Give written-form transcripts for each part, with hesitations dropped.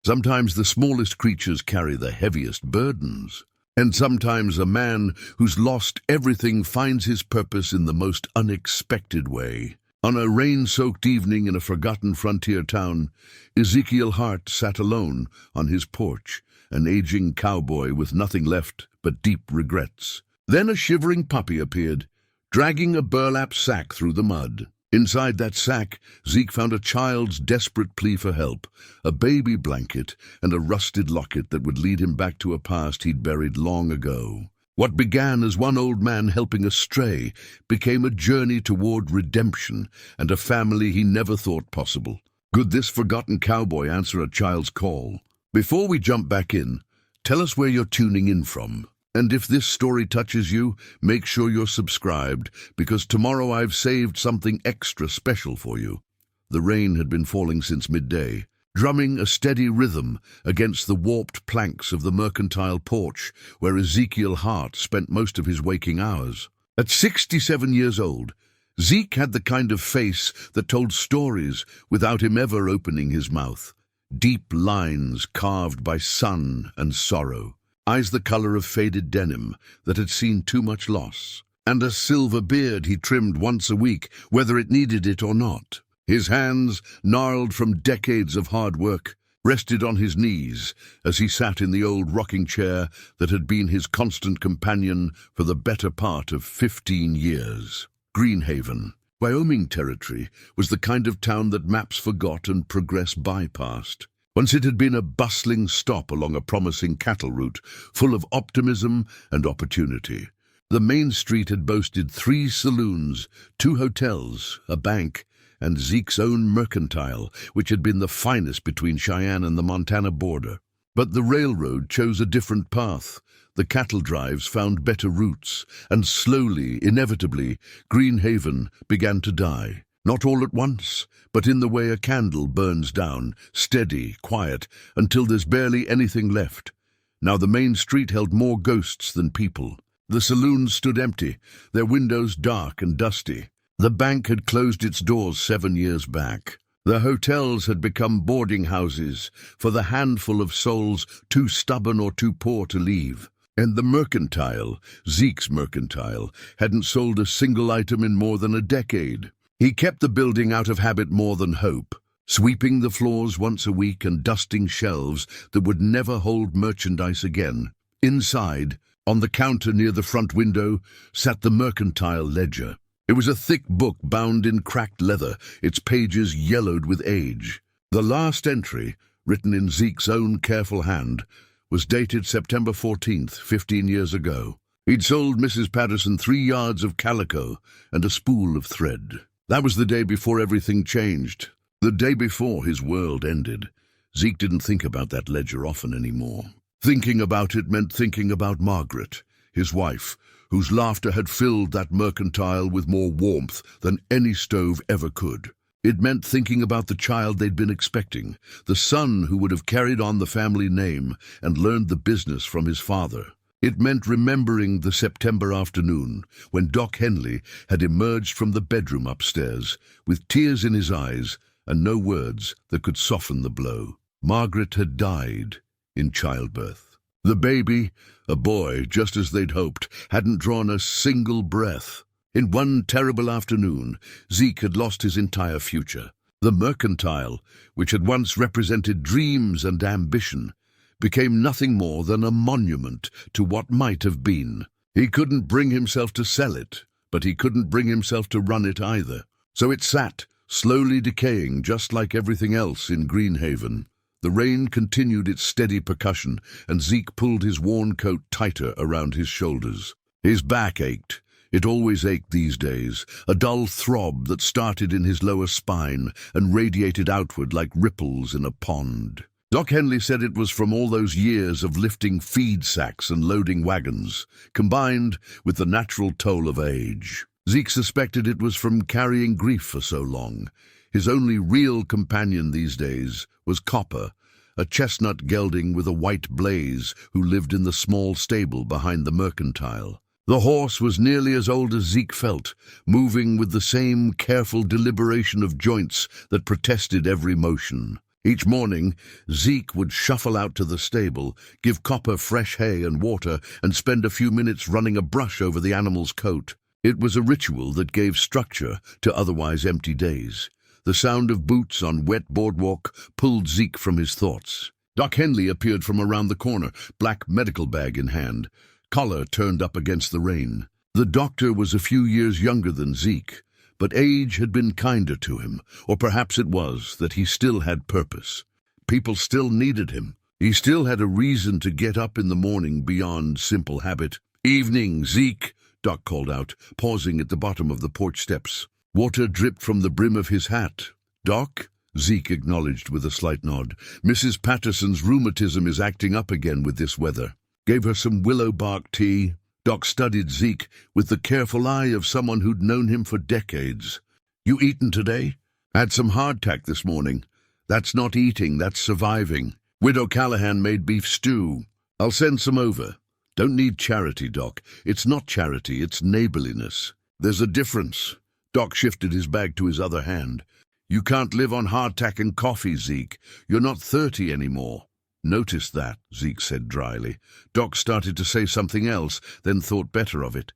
Sometimes the smallest creatures carry the heaviest burdens. And sometimes a man who's lost everything finds his purpose in the most unexpected way. On a rain-soaked evening in a forgotten frontier town, Ezekiel Hart sat alone on his porch, an aging cowboy with nothing left but deep regrets. Then a shivering puppy appeared, dragging a burlap sack through the mud. Inside that sack, Zeke found a child's desperate plea for help, a baby blanket, and a rusted locket that would lead him back to a past he'd buried long ago. What began as one old man helping a stray became a journey toward redemption and a family he never thought possible. Could this forgotten cowboy answer a child's call? Before we jump back in, tell us where you're tuning in from. And if this story touches you, make sure you're subscribed, because tomorrow I've saved something extra special for you. The rain had been falling since midday, drumming a steady rhythm against the warped planks of the mercantile porch where Ezekiel Hart spent most of his waking hours. At 67 years old, Zeke had the kind of face that told stories without him ever opening his mouth. Deep lines carved by sun and sorrow. Eyes the color of faded denim that had seen too much loss, and a silver beard he trimmed once a week, whether it needed it or not. His hands, gnarled from decades of hard work, rested on his knees as he sat in the old rocking chair that had been his constant companion for the better part of 15 years. Greenhaven, Wyoming Territory, was the kind of town that maps forgot and progress bypassed. Once it had been a bustling stop along a promising cattle route, full of optimism and opportunity. The main street had boasted 3 saloons, 2 hotels, a bank, and Zeke's own mercantile, which had been the finest between Cheyenne and the Montana border. But the railroad chose a different path. The cattle drives found better routes, and slowly, inevitably, Greenhaven began to die. Not all at once, but in the way a candle burns down, steady, quiet, until there's barely anything left. Now the main street held more ghosts than people. The saloons stood empty, their windows dark and dusty. The bank had closed its doors 7 years back. The hotels had become boarding houses for the handful of souls too stubborn or too poor to leave. And the mercantile, Zeke's mercantile, hadn't sold a single item in more than a decade. He kept the building out of habit more than hope, sweeping the floors once a week and dusting shelves that would never hold merchandise again. Inside, on the counter near the front window, sat the mercantile ledger. It was a thick book bound in cracked leather, its pages yellowed with age. The last entry, written in Zeke's own careful hand, was dated September 14th, 15 years ago. He'd sold Mrs. Patterson 3 yards of calico and a spool of thread. That was the day before everything changed, the day before his world ended. Zeke didn't think about that ledger often anymore. Thinking about it meant thinking about Margaret, his wife, whose laughter had filled that mercantile with more warmth than any stove ever could. It meant thinking about the child they'd been expecting, the son who would have carried on the family name and learned the business from his father. It meant remembering the September afternoon when Doc Henley had emerged from the bedroom upstairs with tears in his eyes and no words that could soften the blow. Margaret had died in childbirth. The baby, a boy, just as they'd hoped, hadn't drawn a single breath. In one terrible afternoon, Zeke had lost his entire future. The mercantile, which had once represented dreams and ambition, became nothing more than a monument to what might have been. He couldn't bring himself to sell it, but he couldn't bring himself to run it either. So it sat, slowly decaying just like everything else in Greenhaven. The rain continued its steady percussion, and Zeke pulled his worn coat tighter around his shoulders. His back ached. It always ached these days, a dull throb that started in his lower spine and radiated outward like ripples in a pond. Doc Henley said it was from all those years of lifting feed sacks and loading wagons, combined with the natural toll of age. Zeke suspected it was from carrying grief for so long. His only real companion these days was Copper, a chestnut gelding with a white blaze who lived in the small stable behind the mercantile. The horse was nearly as old as Zeke felt, moving with the same careful deliberation of joints that protested every motion. Each morning, Zeke would shuffle out to the stable, give Copper fresh hay and water, and spend a few minutes running a brush over the animal's coat. It was a ritual that gave structure to otherwise empty days. The sound of boots on wet boardwalk pulled Zeke from his thoughts. Doc Henley appeared from around the corner, black medical bag in hand, collar turned up against the rain. The doctor was a few years younger than Zeke, but age had been kinder to him, or perhaps it was that he still had purpose. People still needed him. He still had a reason to get up in the morning beyond simple habit. "Evening, Zeke," Doc called out, pausing at the bottom of the porch steps. Water dripped from the brim of his hat. "Doc?" Zeke acknowledged with a slight nod. "Mrs. Patterson's rheumatism is acting up again with this weather. Gave her some willow bark tea." Doc studied Zeke with the careful eye of someone who'd known him for decades. "You eaten today?" "Had some hardtack this morning." "That's not eating, that's surviving. Widow Callahan made beef stew. I'll send some over." "Don't need charity, Doc. It's not charity, it's neighborliness. There's a difference." Doc shifted his bag to his other hand. "You can't live on hardtack and coffee, Zeke. You're not 30 anymore." "Notice that," Zeke said dryly. Doc started to say something else, then thought better of it.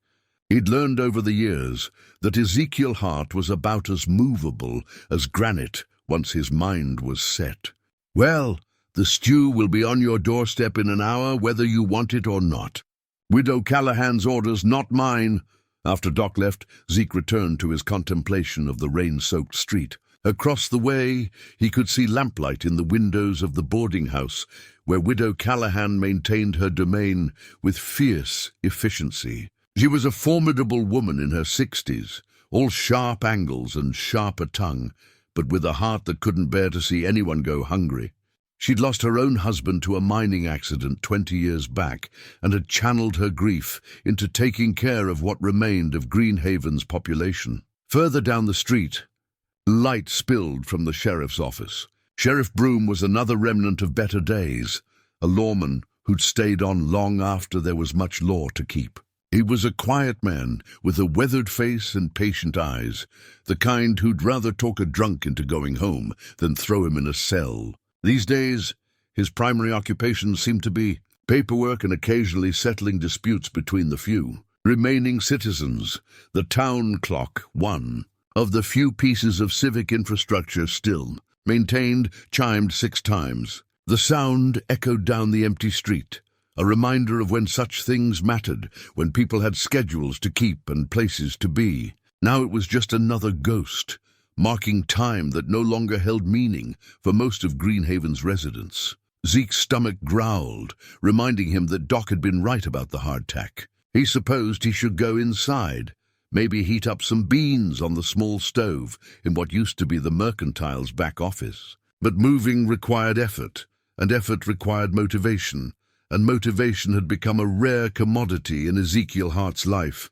He'd learned over the years that Ezekiel Hart was about as movable as granite once his mind was set. "Well, the stew will be on your doorstep in an hour, whether you want it or not. Widow Callahan's orders, not mine." After Doc left, Zeke returned to his contemplation of the rain-soaked street. Across the way, he could see lamplight in the windows of the boarding house, where Widow Callahan maintained her domain with fierce efficiency. She was a formidable woman in her 60s, all sharp angles and sharper tongue, but with a heart that couldn't bear to see anyone go hungry. She'd lost her own husband to a mining accident 20 years back and had channeled her grief into taking care of what remained of Greenhaven's population. Further down the street, light spilled from the sheriff's office. Sheriff Broom was another remnant of better days, a lawman who'd stayed on long after there was much law to keep. He was a quiet man with a weathered face and patient eyes, the kind who'd rather talk a drunk into going home than throw him in a cell. These days, his primary occupation seemed to be paperwork and occasionally settling disputes between the few remaining citizens. The town clock, one of the few pieces of civic infrastructure still maintained, chimed 6 times. The sound echoed down the empty street, a reminder of when such things mattered, when people had schedules to keep and places to be. Now it was just another ghost, marking time that no longer held meaning for most of Greenhaven's residents. Zeke's stomach growled, reminding him that Doc had been right about the hardtack. He supposed he should go inside, maybe heat up some beans on the small stove in what used to be the mercantile's back office. But moving required effort, and effort required motivation, and motivation had become a rare commodity in Ezekiel Hart's life.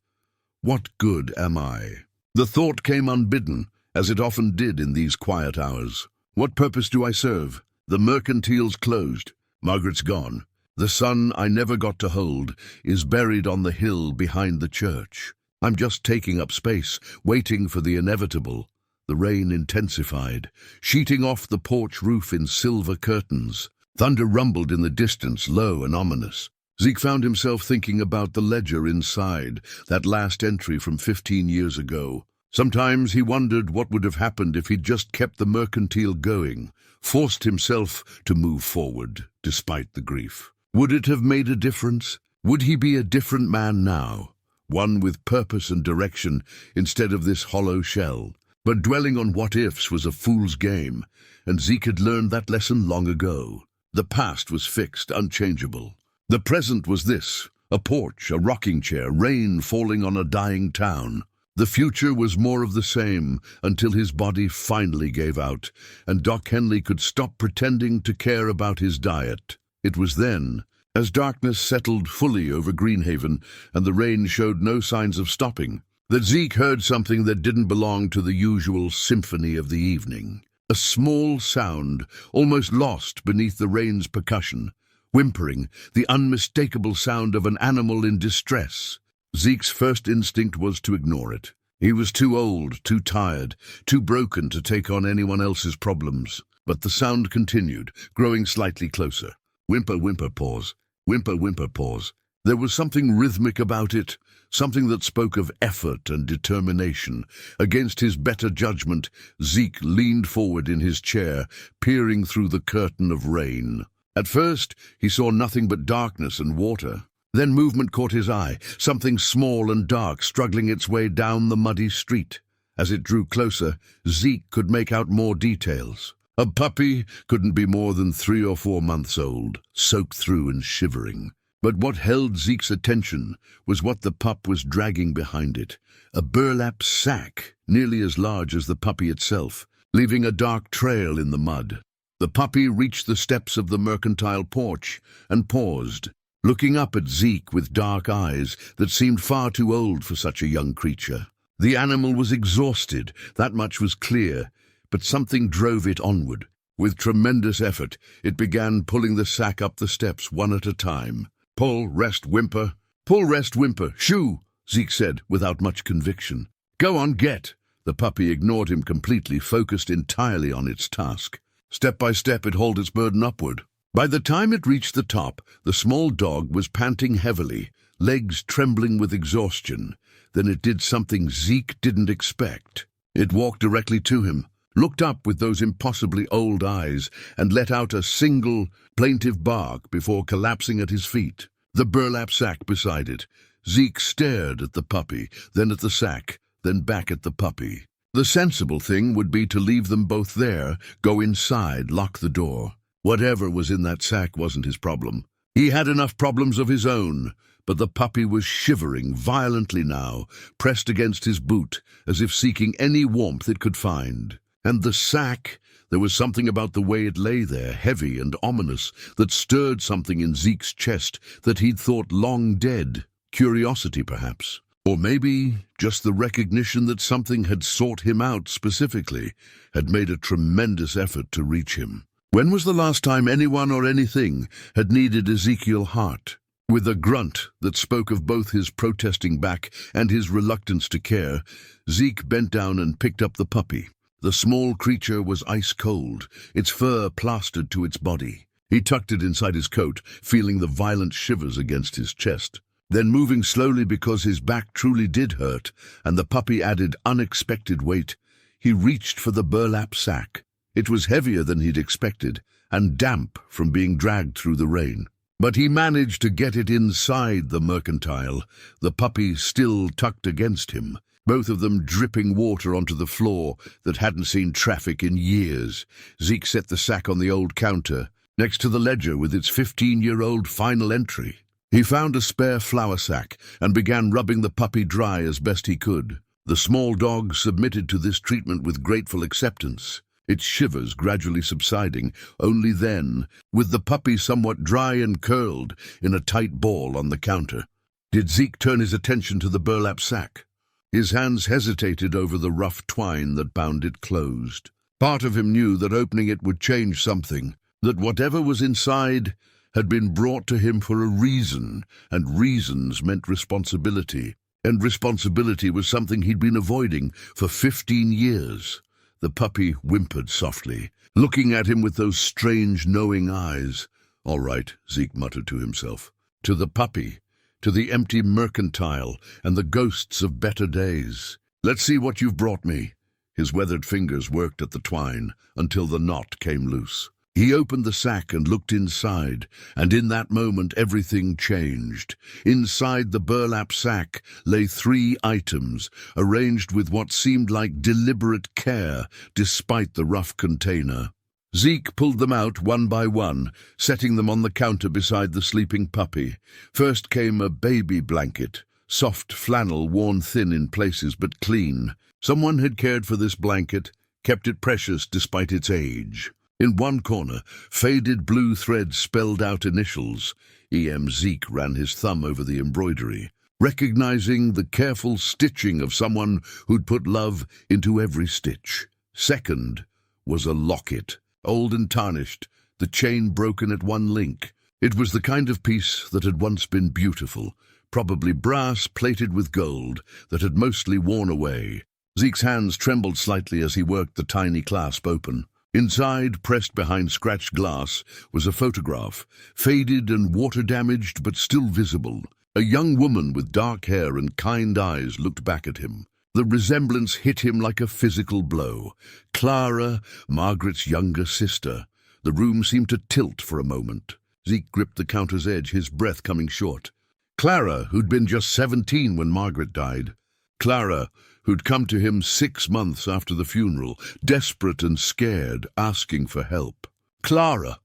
What good am I? The thought came unbidden, as it often did in these quiet hours. What purpose do I serve? The mercantile's closed. Margaret's gone. The son I never got to hold is buried on the hill behind the church. I'm just taking up space, waiting for the inevitable. The rain intensified, sheeting off the porch roof in silver curtains. Thunder rumbled in the distance, low and ominous. Zeke found himself thinking about the ledger inside, that last entry from 15 years ago. Sometimes he wondered what would have happened if he'd just kept the mercantile going, forced himself to move forward, despite the grief. Would it have made a difference? Would he be a different man now? One with purpose and direction instead of this hollow shell. But dwelling on what-ifs was a fool's game, and Zeke had learned that lesson long ago. The past was fixed, unchangeable. The present was this, a porch, a rocking chair, rain falling on a dying town. The future was more of the same, until his body finally gave out, and Doc Henley could stop pretending to care about his diet. It was then, as darkness settled fully over Greenhaven and the rain showed no signs of stopping, that Zeke heard something that didn't belong to the usual symphony of the evening. A small sound, almost lost beneath the rain's percussion, whimpering, the unmistakable sound of an animal in distress. Zeke's first instinct was to ignore it. He was too old, too tired, too broken to take on anyone else's problems. But the sound continued, growing slightly closer. Whimper, whimper, pause. Whimper, whimper, pause. There was something rhythmic about it, something that spoke of effort and determination. Against his better judgment, Zeke leaned forward in his chair, peering through the curtain of rain. At first, he saw nothing but darkness and water. Then movement caught his eye, something small and dark struggling its way down the muddy street. As it drew closer, Zeke could make out more details. A puppy couldn't be more than 3 or 4 months old, soaked through and shivering. But what held Zeke's attention was what the pup was dragging behind it, a burlap sack nearly as large as the puppy itself, leaving a dark trail in the mud. The puppy reached the steps of the mercantile porch and paused, looking up at Zeke with dark eyes that seemed far too old for such a young creature. The animal was exhausted, that much was clear, but something drove it onward. With tremendous effort, it began pulling the sack up the steps one at a time. Pull, rest, whimper. Pull, rest, whimper. Shoo, Zeke said without much conviction. Go on, get. The puppy ignored him completely, focused entirely on its task. Step by step, it hauled its burden upward. By the time it reached the top, the small dog was panting heavily, legs trembling with exhaustion. Then it did something Zeke didn't expect. It walked directly to him, looked up with those impossibly old eyes, and let out a single, plaintive bark before collapsing at his feet. The burlap sack beside it. Zeke stared at the puppy, then at the sack, then back at the puppy. The sensible thing would be to leave them both there, go inside, lock the door. Whatever was in that sack wasn't his problem. He had enough problems of his own, but the puppy was shivering violently now, pressed against his boot, as if seeking any warmth it could find. And the sack, there was something about the way it lay there, heavy and ominous, that stirred something in Zeke's chest that he'd thought long dead. Curiosity, perhaps. Or maybe just the recognition that something had sought him out specifically, had made a tremendous effort to reach him. When was the last time anyone or anything had needed Ezekiel Hart? With a grunt that spoke of both his protesting back and his reluctance to care, Zeke bent down and picked up the puppy. The small creature was ice cold, its fur plastered to its body. He tucked it inside his coat, feeling the violent shivers against his chest. Then, moving slowly because his back truly did hurt, and the puppy added unexpected weight, he reached for the burlap sack. It was heavier than he'd expected, and damp from being dragged through the rain. But he managed to get it inside the mercantile, the puppy still tucked against him, both of them dripping water onto the floor that hadn't seen traffic in years. Zeke set the sack on the old counter, next to the ledger with its 15-year-old final entry. He found a spare flour sack and began rubbing the puppy dry as best he could. The small dog submitted to this treatment with grateful acceptance, its shivers gradually subsiding, only then, with the puppy somewhat dry and curled in a tight ball on the counter, did Zeke turn his attention to the burlap sack. His hands hesitated over the rough twine that bound it closed. Part of him knew that opening it would change something, that whatever was inside had been brought to him for a reason, and reasons meant responsibility. And responsibility was something he'd been avoiding for 15 years. The puppy whimpered softly, looking at him with those strange, knowing eyes. "All right," Zeke muttered to himself. To the puppy, to the empty mercantile and the ghosts of better days. "Let's see what you've brought me." His weathered fingers worked at the twine until the knot came loose. He opened the sack and looked inside, and in that moment everything changed. Inside the burlap sack lay 3 items, arranged with what seemed like deliberate care, despite the rough container. Zeke pulled them out one by one, setting them on the counter beside the sleeping puppy. First came a baby blanket, soft flannel worn thin in places but clean. Someone had cared for this blanket, kept it precious despite its age. In one corner, faded blue thread spelled out initials. E.M. Zeke ran his thumb over the embroidery, recognizing the careful stitching of someone who'd put love into every stitch. Second was a locket, old and tarnished, the chain broken at one link. It was the kind of piece that had once been beautiful, probably brass plated with gold, that had mostly worn away. Zeke's hands trembled slightly as he worked the tiny clasp open. Inside, pressed behind scratched glass, was a photograph, faded and water-damaged but still visible. A young woman with dark hair and kind eyes looked back at him. The resemblance hit him like a physical blow. Clara, Margaret's younger sister. The room seemed to tilt for a moment. Zeke gripped the counter's edge, his breath coming short. Clara, who'd been just 17 when Margaret died. Clara, who'd come to him 6 months after the funeral, desperate and scared, asking for help. Clara,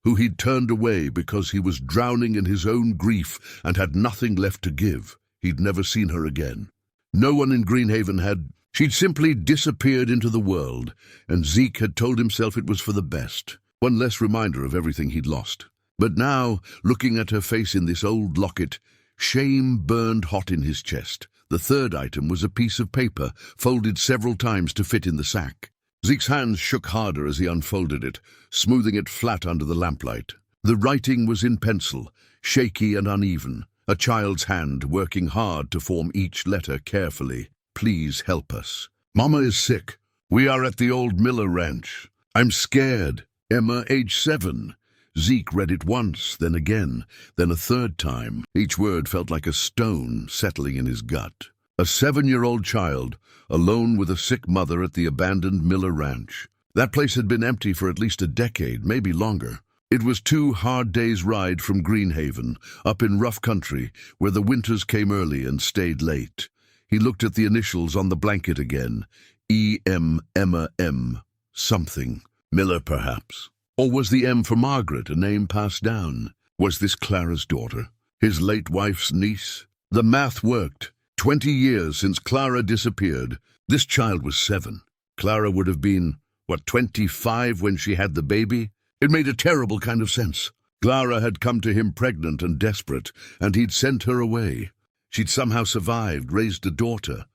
who he'd turned away because he was drowning in his own grief and had nothing left to give. He'd never seen her again. No one in Greenhaven had. She'd simply disappeared into the world, and Zeke had told himself it was for the best. One less reminder of everything he'd lost. But now, looking at her face in this old locket, shame burned hot in his chest. The third item was a piece of paper, folded several times to fit in the sack. Zeke's hands shook harder as he unfolded it, smoothing it flat under the lamplight. The writing was in pencil, shaky and uneven, a child's hand working hard to form each letter carefully. Please help us. Mama is sick. We are at the old Miller Ranch. I'm scared. Emma, age 7. Zeke read it once, then again, then a third time. Each word felt like a stone settling in his gut. A 7-year-old child, alone with a sick mother at the abandoned Miller Ranch. That place had been empty for at least a decade, maybe longer. It was 2 hard days' ride from Greenhaven, up in rough country, where the winters came early and stayed late. He looked at the initials on the blanket again. E.M. Emma M. Something. Miller, perhaps. Or was the M for Margaret a name passed down? Was this Clara's daughter? His late wife's niece? The math worked. 20 years since Clara disappeared. This child was 7. Clara would have been, 25 when she had the baby? It made a terrible kind of sense. Clara had come to him pregnant and desperate, and he'd sent her away. She'd somehow survived, raised a daughter.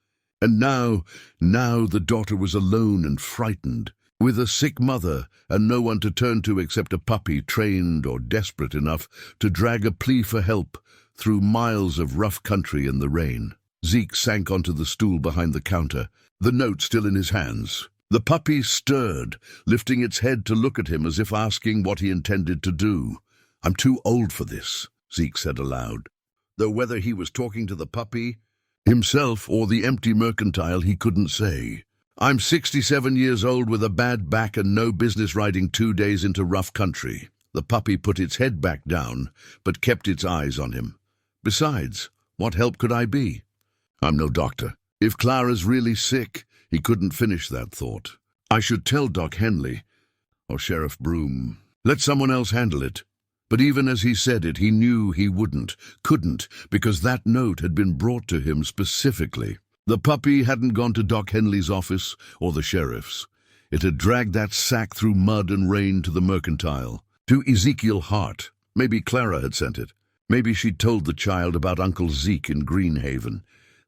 And now the daughter was alone and frightened, with a sick mother and no one to turn to except a puppy trained or desperate enough to drag a plea for help through miles of rough country in the rain. Zeke sank onto the stool behind the counter, the note still in his hands. The puppy stirred, lifting its head to look at him as if asking what he intended to do. I'm too old for this, Zeke said aloud. Though whether he was talking to the puppy, himself, or the empty mercantile, he couldn't say. I'm 67 years old with a bad back and no business riding 2 days into rough country. The puppy put its head back down, but kept its eyes on him. Besides, what help could I be? I'm no doctor. If Clara's really sick, he couldn't finish that thought. I should tell Doc Henley, or Sheriff Broom. Let someone else handle it. But even as he said it, he knew he couldn't, because that note had been brought to him specifically. The puppy hadn't gone to Doc Henley's office or the sheriff's. It had dragged that sack through mud and rain to the mercantile, to Ezekiel Hart. Maybe Clara had sent it. Maybe she'd told the child about Uncle Zeke in Greenhaven,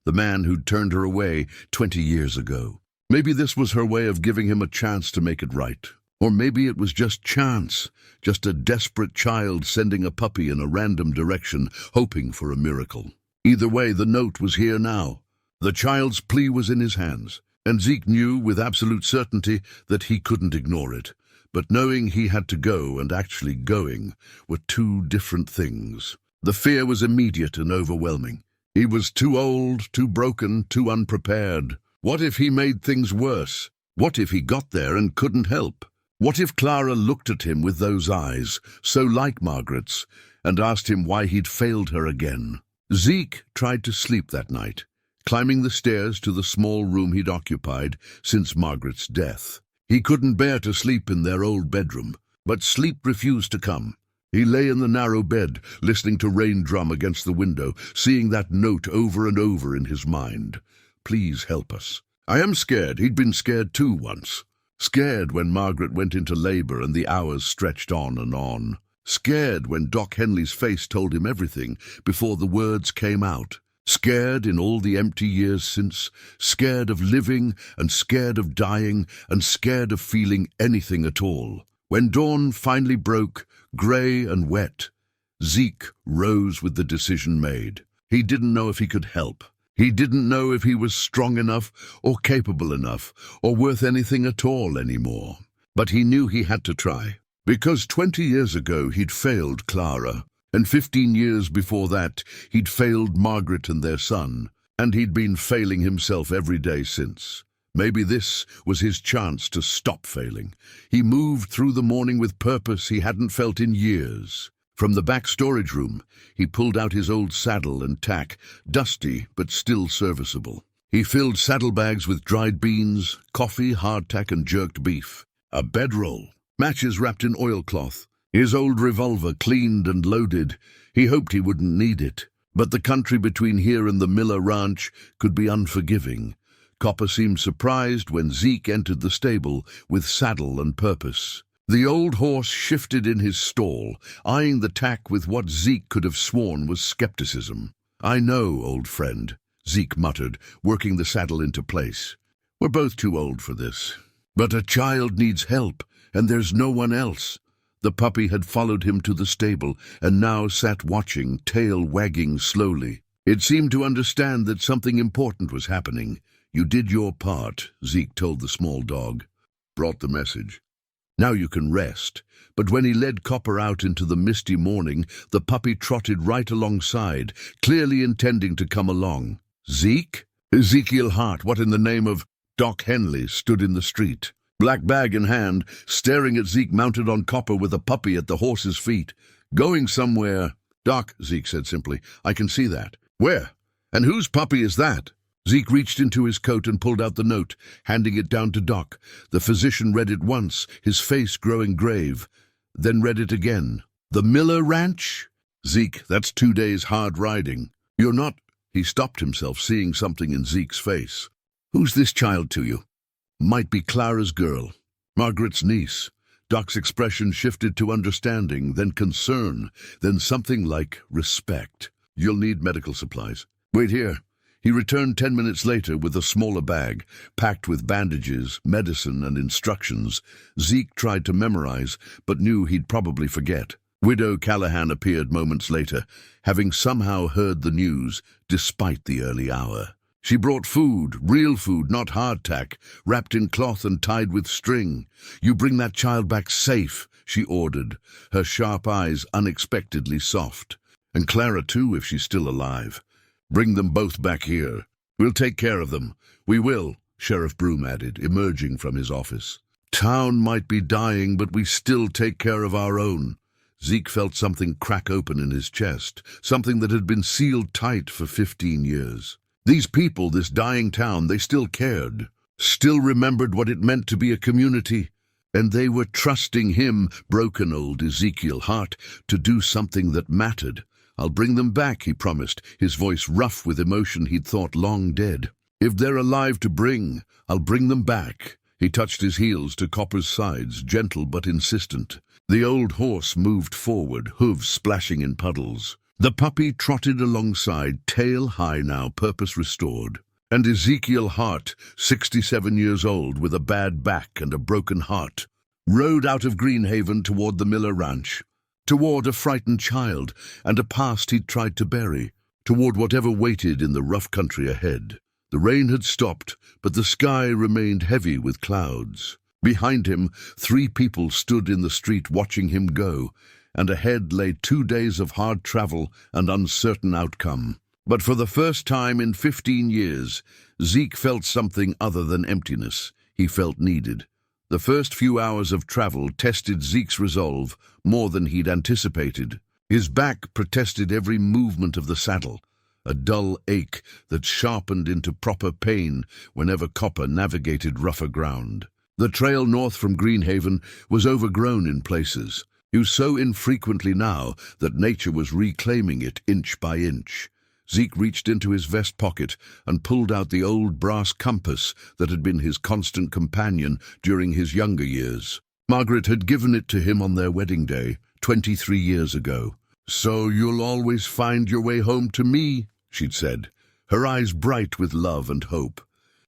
the man who'd turned her away 20 years ago. Maybe this was her way of giving him a chance to make it right. Or maybe it was just chance, just a desperate child sending a puppy in a random direction, hoping for a miracle. Either way, the note was here now. The child's plea was in his hands, and Zeke knew with absolute certainty that he couldn't ignore it. But knowing he had to go and actually going were 2 different things. The fear was immediate and overwhelming. He was too old, too broken, too unprepared. What if he made things worse? What if he got there and couldn't help? What if Clara looked at him with those eyes, so like Margaret's, and asked him why he'd failed her again? Zeke tried to sleep that night, climbing the stairs to the small room he'd occupied since Margaret's death. He couldn't bear to sleep in their old bedroom, but sleep refused to come. He lay in the narrow bed, listening to rain drum against the window, seeing that note over and over in his mind. Please help us. I am scared. He'd been scared too once. Scared when Margaret went into labor and the hours stretched on and on. Scared when Doc Henley's face told him everything before the words came out. Scared in all the empty years since, scared of living and scared of dying and scared of feeling anything at all. When dawn finally broke, grey and wet, Zeke rose with the decision made. He didn't know if he could help. He didn't know if he was strong enough or capable enough or worth anything at all anymore. But he knew he had to try. Because 20 years ago he'd failed Clara, and 15 years before that he'd failed Margaret and their son, and he'd been failing himself every day since. Maybe this was his chance to stop failing. He moved through the morning with purpose he hadn't felt in years. From the back storage room, he pulled out his old saddle and tack, dusty but still serviceable. He filled saddlebags with dried beans, coffee, hardtack, and jerked beef. A bedroll, matches wrapped in oilcloth, his old revolver cleaned and loaded. He hoped he wouldn't need it. But the country between here and the Miller Ranch could be unforgiving. Copper seemed surprised when Zeke entered the stable with saddle and purpose. The old horse shifted in his stall, eyeing the tack with what Zeke could have sworn was skepticism. "I know, old friend," Zeke muttered, working the saddle into place. "We're both too old for this. But a child needs help, and there's no one else." The puppy had followed him to the stable and now sat watching, tail wagging slowly. It seemed to understand that something important was happening. "You did your part," Zeke told the small dog. "Brought the message. Now you can rest." But when he led Copper out into the misty morning, the puppy trotted right alongside, clearly intending to come along. "Zeke?" Ezekiel Hart, what in the name of Doc Henley, stood in the street, black bag in hand, staring at Zeke mounted on Copper with a puppy at the horse's feet. "Going somewhere." "Doc," Zeke said simply, "I can see that." "Where? And whose puppy is that?" Zeke reached into his coat and pulled out the note, handing it down to Doc. The physician read it once, his face growing grave, then read it again. "The Miller Ranch?" "Zeke, that's 2 days hard riding. You're not—" He stopped himself, seeing something in Zeke's face. "Who's this child to you?" "Might be Clara's girl. Margaret's niece." Doc's expression shifted to understanding, then concern, then something like respect. "You'll need medical supplies. Wait here." He returned 10 minutes later with a smaller bag, packed with bandages, medicine, and instructions. Zeke tried to memorize, but knew he'd probably forget. Widow Callahan appeared moments later, having somehow heard the news, despite the early hour. She brought food, real food, not hardtack, wrapped in cloth and tied with string. "You bring that child back safe," she ordered, her sharp eyes unexpectedly soft. "And Clara too, if she's still alive. Bring them both back here. We'll take care of them." "We will," Sheriff Broom added, emerging from his office. "Town might be dying, but we still take care of our own." Zeke felt something crack open in his chest, something that had been sealed tight for 15 years. These people, this dying town, they still cared, still remembered what it meant to be a community, and they were trusting him, broken old Ezekiel Hart, to do something that mattered. "I'll bring them back," he promised, his voice rough with emotion he'd thought long dead. "If they're alive to bring, I'll bring them back." He touched his heels to Copper's sides, gentle but insistent. The old horse moved forward, hooves splashing in puddles. The puppy trotted alongside, tail high now, purpose restored. And Ezekiel Hart, 67 years old, with a bad back and a broken heart, rode out of Greenhaven toward the Miller Ranch. Toward a frightened child and a past he'd tried to bury, toward whatever waited in the rough country ahead. The rain had stopped, but the sky remained heavy with clouds. Behind him, 3 people stood in the street watching him go, and ahead lay 2 days of hard travel and uncertain outcome. But for the first time in 15 years, Zeke felt something other than emptiness. He felt needed. The first few hours of travel tested Zeke's resolve more than he'd anticipated. His back protested every movement of the saddle, a dull ache that sharpened into proper pain whenever Copper navigated rougher ground. The trail north from Greenhaven was overgrown in places, used so infrequently now that nature was reclaiming it inch by inch. Zeke reached into his vest pocket and pulled out the old brass compass that had been his constant companion during his younger years. Margaret had given it to him on their wedding day, 23 years ago. "So you'll always find your way home to me," she'd said, her eyes bright with love and hope.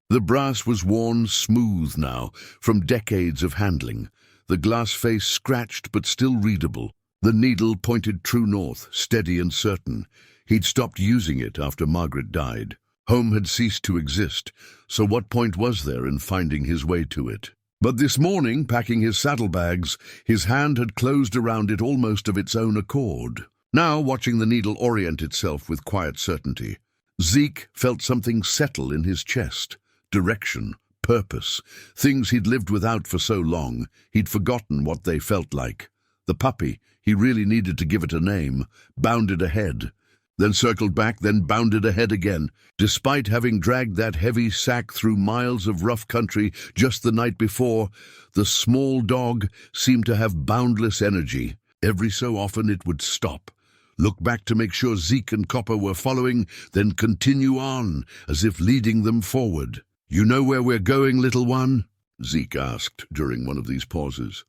The brass was worn smooth now, from decades of handling, the glass face scratched but still readable. The needle pointed true north, steady and certain. He'd stopped using it after Margaret died. Home had ceased to exist, so what point was there in finding his way to it? But this morning, packing his saddlebags, his hand had closed around it almost of its own accord. Now, watching the needle orient itself with quiet certainty, Zeke felt something settle in his chest. Direction, purpose, things he'd lived without for so long, he'd forgotten what they felt like. The puppy, he really needed to give it a name, bounded ahead, then circled back, then bounded ahead again. Despite having dragged that heavy sack through miles of rough country just the night before, the small dog seemed to have boundless energy. Every so often it would stop, look back to make sure Zeke and Copper were following, then continue on, as if leading them forward. "You know where we're going, little one?" Zeke asked during one of these pauses.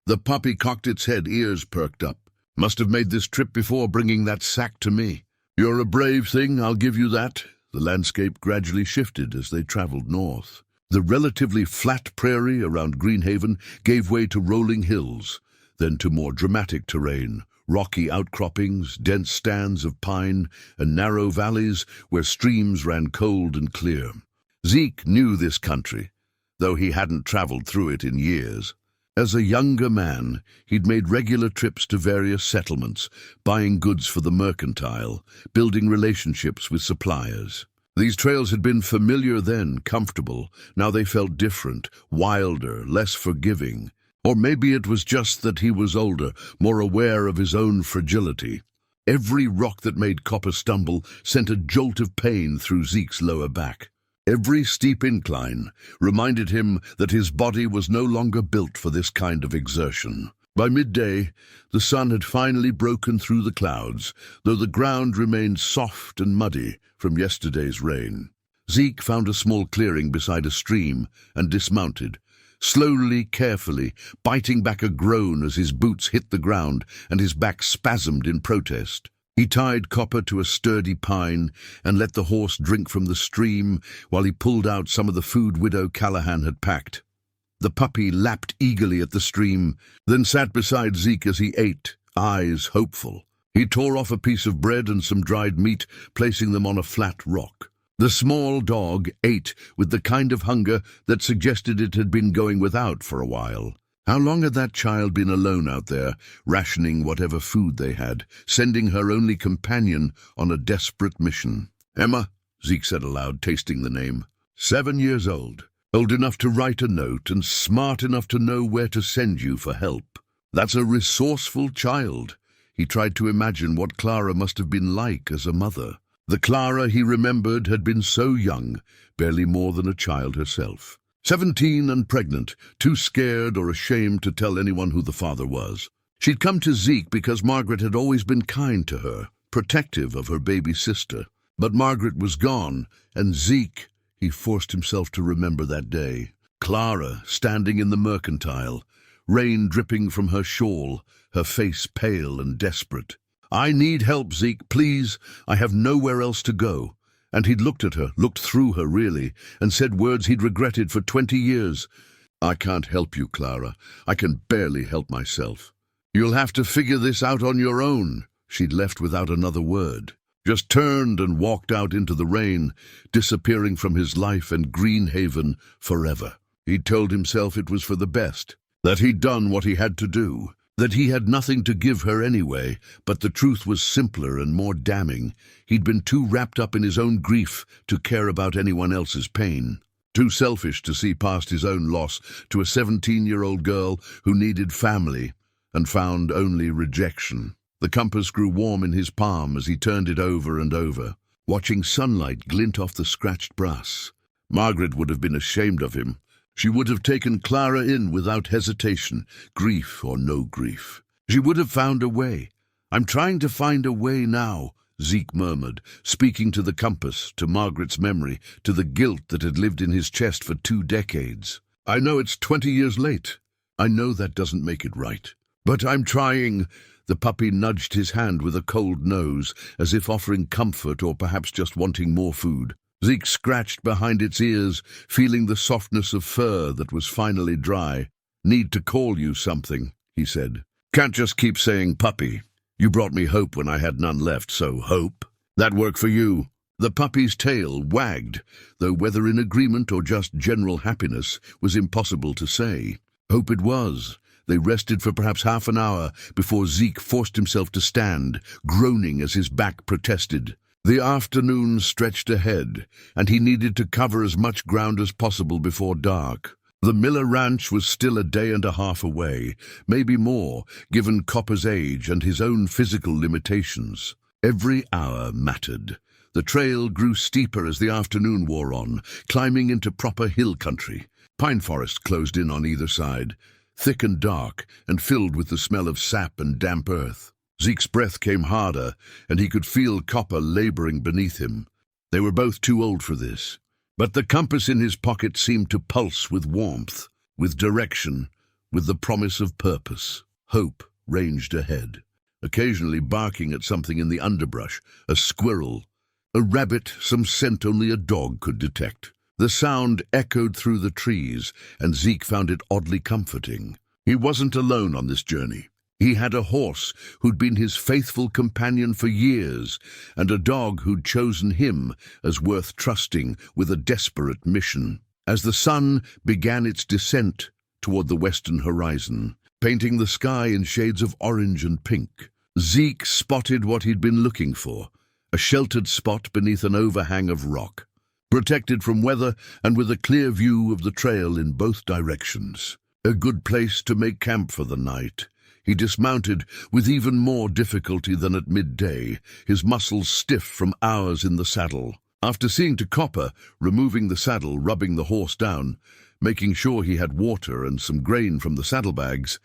The puppy cocked its head, ears perked up. "Must have made this trip before bringing that sack to me." "You're a brave thing, I'll give you that." The landscape gradually shifted as they traveled north. The relatively flat prairie around Greenhaven gave way to rolling hills, then to more dramatic terrain, rocky outcroppings, dense stands of pine, and narrow valleys where streams ran cold and clear. Zeke knew this country, though he hadn't traveled through it in years. As a younger man, he'd made regular trips to various settlements, buying goods for the mercantile, building relationships with suppliers. These trails had been familiar then, comfortable. Now they felt different, wilder, less forgiving. Or maybe it was just that he was older, more aware of his own fragility. Every rock that made Copper stumble sent a jolt of pain through Zeke's lower back. Every steep incline reminded him that his body was no longer built for this kind of exertion. By midday, the sun had finally broken through the clouds, though the ground remained soft and muddy from yesterday's rain. Zeke found a small clearing beside a stream and dismounted, slowly, carefully, biting back a groan as his boots hit the ground and his back spasmed in protest. He tied Copper to a sturdy pine and let the horse drink from the stream while he pulled out some of the food Widow Callahan had packed. The puppy lapped eagerly at the stream, then sat beside Zeke as he ate, eyes hopeful. He tore off a piece of bread and some dried meat, placing them on a flat rock. The small dog ate with the kind of hunger that suggested it had been going without for a while. How long had that child been alone out there, rationing whatever food they had, sending her only companion on a desperate mission? "Emma," Zeke said aloud, tasting the name. 7 years old, old enough to write a note and smart enough to know where to send you for help. That's a resourceful child. He tried to imagine what Clara must have been like as a mother. The Clara he remembered had been so young, barely more than a child herself. 17 and pregnant, too scared or ashamed to tell anyone who the father was. She'd come to Zeke because Margaret had always been kind to her, protective of her baby sister. But Margaret was gone, and Zeke, he forced himself to remember that day. Clara, standing in the mercantile, rain dripping from her shawl, her face pale and desperate. "I need help, Zeke, please. I have nowhere else to go." And he'd looked at her, looked through her really, and said words he'd regretted for 20 years. "I can't help you, Clara. I can barely help myself. You'll have to figure this out on your own." She'd left without another word, just turned and walked out into the rain, disappearing from his life and Greenhaven forever. He'd told himself it was for the best, that he'd done what he had to do, that he had nothing to give her anyway, but the truth was simpler and more damning. He'd been too wrapped up in his own grief to care about anyone else's pain, too selfish to see past his own loss to a 17-year-old girl who needed family and found only rejection. The compass grew warm in his palm as he turned it over and over, watching sunlight glint off the scratched brass. Margaret would have been ashamed of him. She would have taken Clara in without hesitation, grief or no grief. She would have found a way. "I'm trying to find a way now," Zeke murmured, speaking to the compass, to Margaret's memory, to the guilt that had lived in his chest for 2 decades. "I know it's 20 years late. I know that doesn't make it right. But I'm trying." The puppy nudged his hand with a cold nose, as if offering comfort or perhaps just wanting more food. Zeke scratched behind its ears, feeling the softness of fur that was finally dry. "Need to call you something," he said. "Can't just keep saying puppy. You brought me hope when I had none left, so hope. That work for you?" The puppy's tail wagged, though whether in agreement or just general happiness was impossible to say. Hope it was. They rested for perhaps half an hour before Zeke forced himself to stand, groaning as his back protested. The afternoon stretched ahead, and he needed to cover as much ground as possible before dark. The Miller Ranch was still a day and a half away, maybe more, given Copper's age and his own physical limitations. Every hour mattered. The trail grew steeper as the afternoon wore on, climbing into proper hill country. Pine forest closed in on either side, thick and dark, and filled with the smell of sap and damp earth. Zeke's breath came harder, and he could feel Copper laboring beneath him. They were both too old for this. But the compass in his pocket seemed to pulse with warmth, with direction, with the promise of purpose. Hope ranged ahead, occasionally barking at something in the underbrush, a squirrel, a rabbit, some scent only a dog could detect. The sound echoed through the trees, and Zeke found it oddly comforting. He wasn't alone on this journey. He had a horse who'd been his faithful companion for years, and a dog who'd chosen him as worth trusting with a desperate mission. As the sun began its descent toward the western horizon, painting the sky in shades of orange and pink, Zeke spotted what he'd been looking for, a sheltered spot beneath an overhang of rock, protected from weather and with a clear view of the trail in both directions. A good place to make camp for the night. He dismounted with even more difficulty than at midday, his muscles stiff from hours in the saddle. After seeing to Copper, removing the saddle, rubbing the horse down, making sure he had water and some grain from the saddlebags,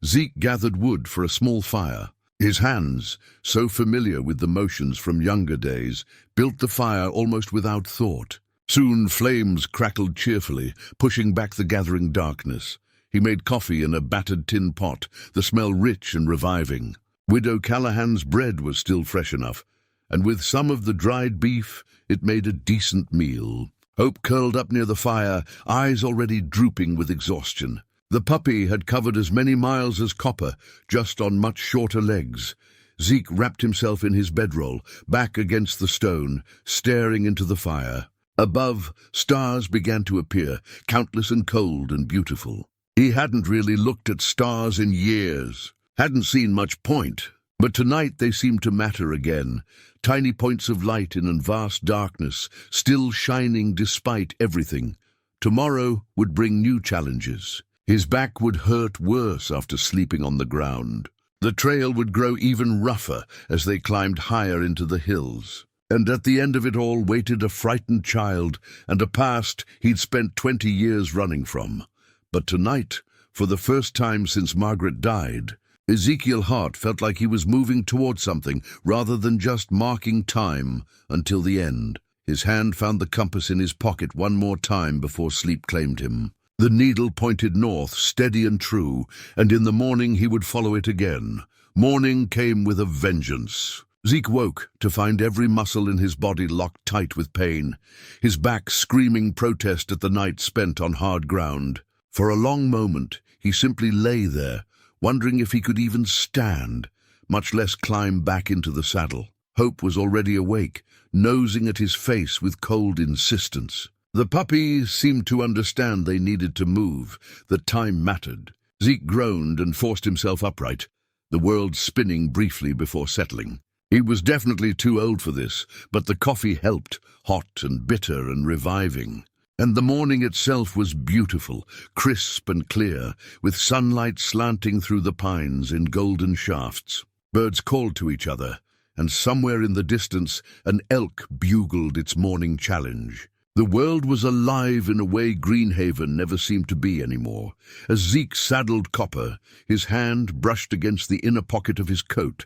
Zeke gathered wood for a small fire. His hands, so familiar with the motions from younger days, built the fire almost without thought. Soon flames crackled cheerfully, pushing back the gathering darkness. He made coffee in a battered tin pot, the smell rich and reviving. Widow Callahan's bread was still fresh enough, and with some of the dried beef, it made a decent meal. Hope curled up near the fire, eyes already drooping with exhaustion. The puppy had covered as many miles as Copper, just on much shorter legs. Zeke wrapped himself in his bedroll, back against the stone, staring into the fire. Above, stars began to appear, countless and cold and beautiful. He hadn't really looked at stars in years, hadn't seen much point, but tonight they seemed to matter again, tiny points of light in a vast darkness, still shining despite everything. Tomorrow would bring new challenges. His back would hurt worse after sleeping on the ground. The trail would grow even rougher as they climbed higher into the hills. And at the end of it all waited a frightened child and a past he'd spent 20 years running from. But tonight, for the first time since Margaret died, Ezekiel Hart felt like he was moving toward something rather than just marking time until the end. His hand found the compass in his pocket one more time before sleep claimed him. The needle pointed north, steady and true, and in the morning he would follow it again. Morning came with a vengeance. Zeke woke to find every muscle in his body locked tight with pain, his back screaming protest at the night spent on hard ground. For a long moment, he simply lay there, wondering if he could even stand, much less climb back into the saddle. Hope was already awake, nosing at his face with cold insistence. The puppy seemed to understand they needed to move, that time mattered. Zeke groaned and forced himself upright, the world spinning briefly before settling. He was definitely too old for this, but the coffee helped, hot and bitter and reviving. And the morning itself was beautiful, crisp and clear, with sunlight slanting through the pines in golden shafts. Birds called to each other, and somewhere in the distance an elk bugled its morning challenge. The world was alive in a way Greenhaven never seemed to be anymore. As Zeke saddled Copper, his hand brushed against the inner pocket of his coat,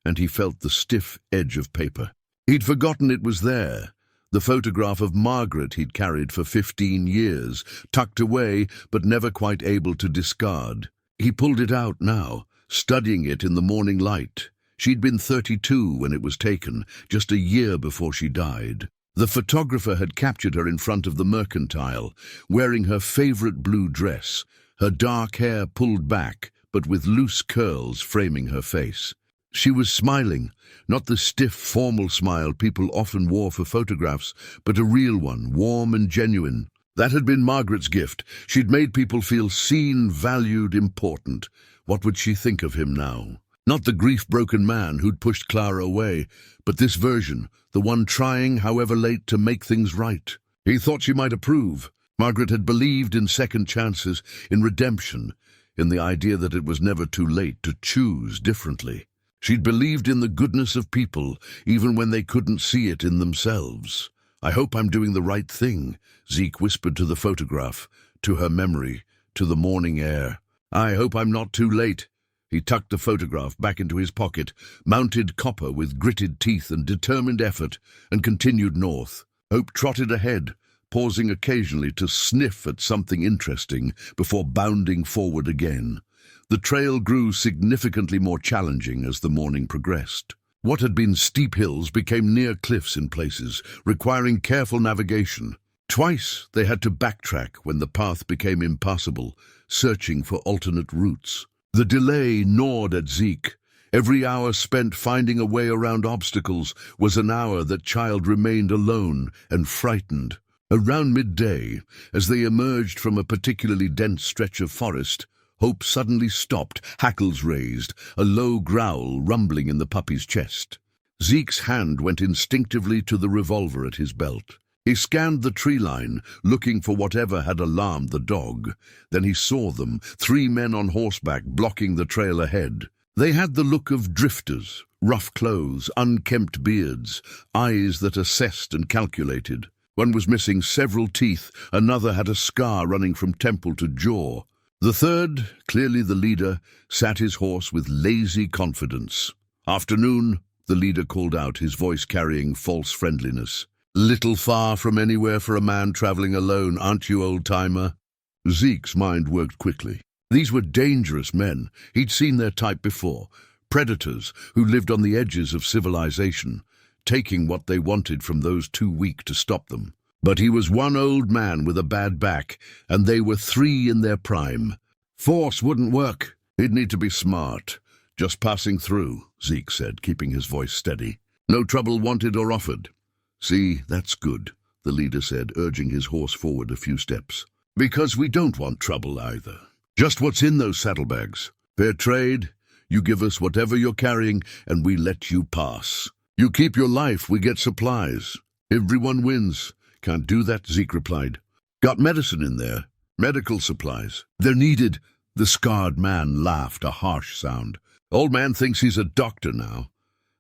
and he felt the stiff edge of paper. He'd forgotten it was there. The photograph of Margaret he'd carried for 15 years, tucked away but never quite able to discard. He pulled it out now, studying it in the morning light. She'd been 32 when it was taken, just a year before she died. The photographer had captured her in front of the mercantile, wearing her favorite blue dress, her dark hair pulled back, but with loose curls framing her face. She was smiling, not the stiff, formal smile people often wore for photographs, but a real one, warm and genuine. That had been Margaret's gift. She'd made people feel seen, valued, important. What would she think of him now? Not the grief-broken man who'd pushed Clara away, but this version, the one trying, however late, to make things right. He thought she might approve. Margaret had believed in second chances, in redemption, in the idea that it was never too late to choose differently. She'd believed in the goodness of people, even when they couldn't see it in themselves. "I hope I'm doing the right thing," Zeke whispered to the photograph, to her memory, to the morning air. "I hope I'm not too late." He tucked the photograph back into his pocket, mounted Copper with gritted teeth and determined effort, and continued north. Hope trotted ahead, pausing occasionally to sniff at something interesting before bounding forward again. The trail grew significantly more challenging as the morning progressed. What had been steep hills became near cliffs in places, requiring careful navigation. Twice they had to backtrack when the path became impassable, searching for alternate routes. The delay gnawed at Zeke. Every hour spent finding a way around obstacles was an hour that child remained alone and frightened. Around midday, as they emerged from a particularly dense stretch of forest, Hope suddenly stopped, hackles raised, a low growl rumbling in the puppy's chest. Zeke's hand went instinctively to the revolver at his belt. He scanned the tree line, looking for whatever had alarmed the dog. Then he saw them, 3 men on horseback blocking the trail ahead. They had the look of drifters, rough clothes, unkempt beards, eyes that assessed and calculated. One was missing several teeth, another had a scar running from temple to jaw. The third, clearly the leader, sat his horse with lazy confidence. "Afternoon," the leader called out, his voice carrying false friendliness. "Little far from anywhere for a man traveling alone, aren't you, old-timer?" Zeke's mind worked quickly. These were dangerous men. He'd seen their type before. Predators who lived on the edges of civilization, taking what they wanted from those too weak to stop them. But he was one old man with a bad back, and they were 3 in their prime. Force wouldn't work. He'd need to be smart. "Just passing through," Zeke said, keeping his voice steady. "No trouble wanted or offered." "See, that's good," the leader said, urging his horse forward a few steps. "Because we don't want trouble either. Just what's in those saddlebags. Fair trade. You give us whatever you're carrying, and we let you pass. You keep your life, we get supplies. Everyone wins." "Can't do that," Zeke replied. "Got medicine in there. Medical supplies. They're needed." The scarred man laughed, a harsh sound. "Old man thinks he's a doctor now.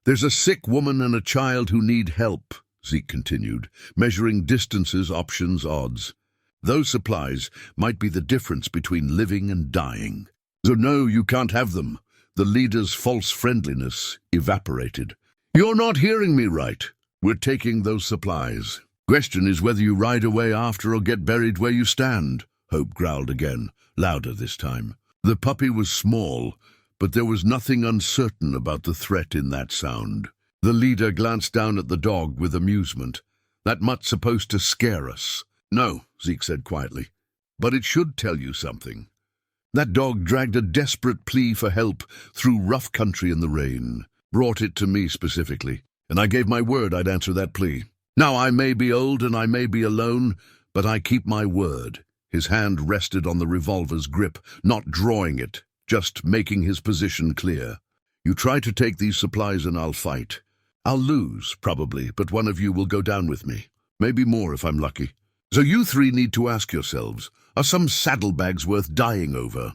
There's a sick woman and a child who need help," Zeke continued, measuring distances, options, odds. "Those supplies might be the difference between living and dying. So no, you can't have them." The leader's false friendliness evaporated. "You're not hearing me right. We're taking those supplies. Question is whether you ride away after or get buried where you stand," Hope growled again, louder this time. The puppy was small, but there was nothing uncertain about the threat in that sound. The leader glanced down at the dog with amusement. "That mutt's supposed to scare us." "No," Zeke said quietly, "but it should tell you something. That dog dragged a desperate plea for help through rough country in the rain, brought it to me specifically, and I gave my word I'd answer that plea. Now, I may be old and I may be alone, but I keep my word." His hand rested on the revolver's grip, not drawing it, just making his position clear. "You try to take these supplies and I'll fight. I'll lose, probably, but one of you will go down with me. Maybe more if I'm lucky. So you 3 need to ask yourselves, are some saddlebags worth dying over?"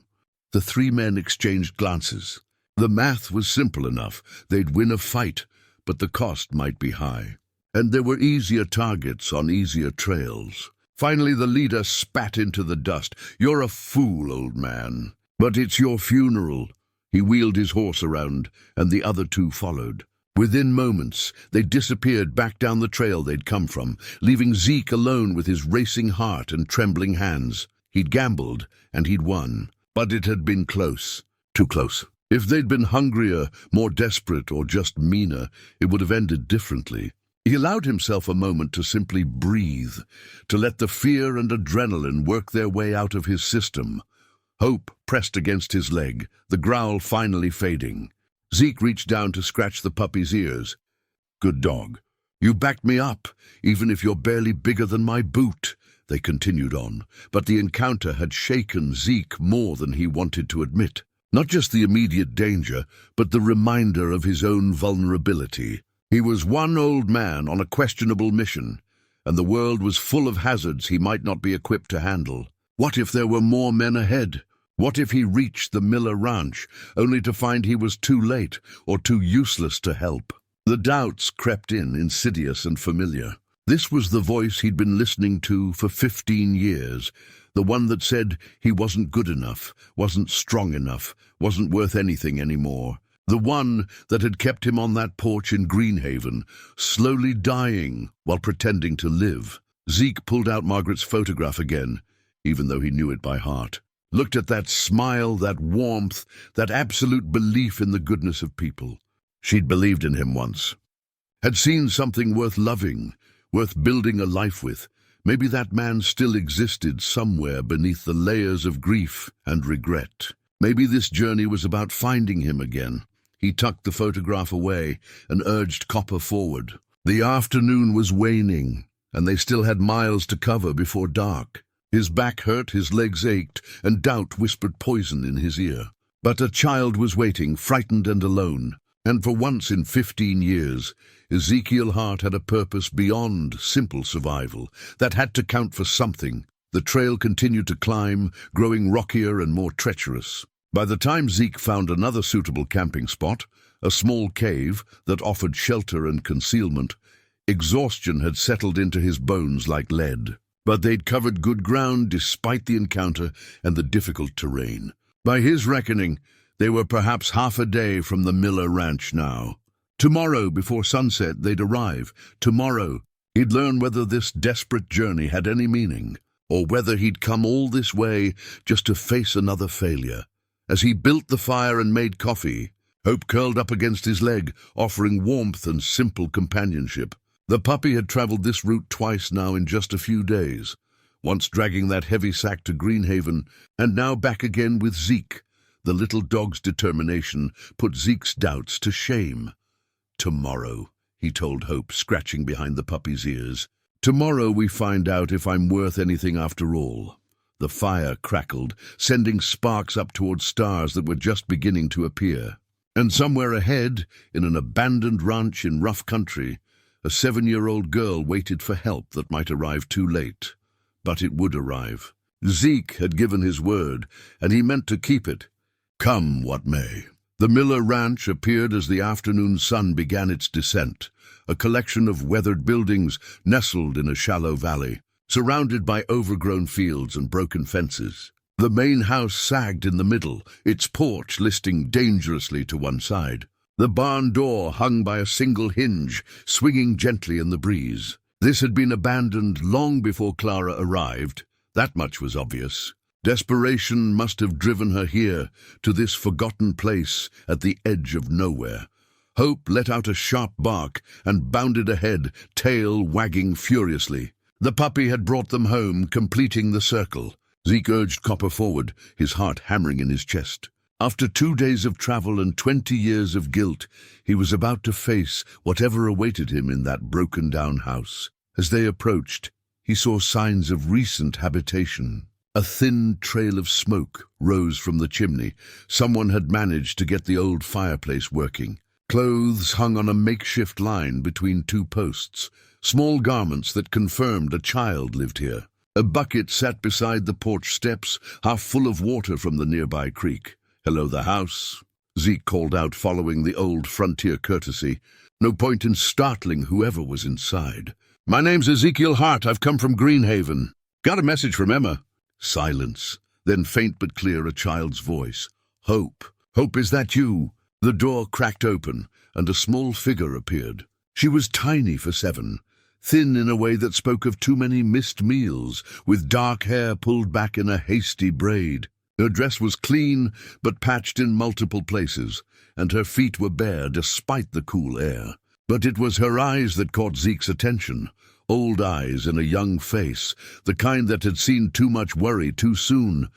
The 3 men exchanged glances. The math was simple enough. They'd win a fight, but the cost might be high. And there were easier targets on easier trails. Finally, the leader spat into the dust. "You're a fool, old man. But it's your funeral." He wheeled his horse around, and the other 2 followed. Within moments, they disappeared back down the trail they'd come from, leaving Zeke alone with his racing heart and trembling hands. He'd gambled, and he'd won. But it had been close. Too close. If they'd been hungrier, more desperate, or just meaner, it would have ended differently. He allowed himself a moment to simply breathe, to let the fear and adrenaline work their way out of his system. Hope pressed against his leg, the growl finally fading. Zeke reached down to scratch the puppy's ears. "Good dog. You backed me up, even if you're barely bigger than my boot," they continued on, but the encounter had shaken Zeke more than he wanted to admit. Not just the immediate danger, but the reminder of his own vulnerability. He was one old man on a questionable mission, and the world was full of hazards he might not be equipped to handle. What if there were more men ahead? What if he reached the Miller Ranch, only to find he was too late or too useless to help? The doubts crept in, insidious and familiar. This was the voice he'd been listening to for 15 years, the one that said he wasn't good enough, wasn't strong enough, wasn't worth anything anymore. The one that had kept him on that porch in Greenhaven, slowly dying while pretending to live. Zeke pulled out Margaret's photograph again, even though he knew it by heart. Looked at that smile, that warmth, that absolute belief in the goodness of people. She'd believed in him once. Had seen something worth loving, worth building a life with. Maybe that man still existed somewhere beneath the layers of grief and regret. Maybe this journey was about finding him again. He tucked the photograph away and urged Copper forward. The afternoon was waning, and they still had miles to cover before dark. His back hurt, his legs ached, and doubt whispered poison in his ear. But a child was waiting, frightened and alone. And for once in 15 years, Ezekiel Hart had a purpose beyond simple survival that had to count for something. The trail continued to climb, growing rockier and more treacherous. By the time Zeke found another suitable camping spot, a small cave that offered shelter and concealment, exhaustion had settled into his bones like lead. But they'd covered good ground despite the encounter and the difficult terrain. By his reckoning, they were perhaps half a day from the Miller Ranch now. Tomorrow, before sunset, they'd arrive. Tomorrow, he'd learn whether this desperate journey had any meaning, or whether he'd come all this way just to face another failure. As he built the fire and made coffee, Hope curled up against his leg, offering warmth and simple companionship. The puppy had traveled this route twice now in just a few days, once dragging that heavy sack to Greenhaven, and now back again with Zeke. The little dog's determination put Zeke's doubts to shame. "Tomorrow," he told Hope, scratching behind the puppy's ears. "Tomorrow we find out if I'm worth anything after all." The fire crackled, sending sparks up toward stars that were just beginning to appear. And somewhere ahead, in an abandoned ranch in rough country, a 7-year-old girl waited for help that might arrive too late. But it would arrive. Zeke had given his word, and he meant to keep it, come what may. The Miller Ranch appeared as the afternoon sun began its descent, a collection of weathered buildings nestled in a shallow valley, surrounded by overgrown fields and broken fences. The main house sagged in the middle, its porch listing dangerously to one side. The barn door hung by a single hinge, swinging gently in the breeze. This had been abandoned long before Clara arrived. That much was obvious. Desperation must have driven her here, to this forgotten place at the edge of nowhere. Hope let out a sharp bark and bounded ahead, tail wagging furiously. The puppy had brought them home, completing the circle. Zeke urged Copper forward, his heart hammering in his chest. After 2 days of travel and 20 years of guilt, he was about to face whatever awaited him in that broken-down house. As they approached, he saw signs of recent habitation. A thin trail of smoke rose from the chimney. Someone had managed to get the old fireplace working. Clothes hung on a makeshift line between 2 posts, small garments that confirmed a child lived here. A bucket sat beside the porch steps, half full of water from the nearby creek. "Hello, the house," Zeke called out, following the old frontier courtesy. No point in startling whoever was inside. "My name's Ezekiel Hart. I've come from Greenhaven. Got a message from Emma." Silence, then faint but clear a child's voice. "Hope. Hope, is that you?" The door cracked open, and a small figure appeared. She was tiny for 7, thin in a way that spoke of too many missed meals, with dark hair pulled back in a hasty braid. Her dress was clean, but patched in multiple places, and her feet were bare despite the cool air. But it was her eyes that caught Zeke's attention. Old eyes in a young face, the kind that had seen too much worry too soon.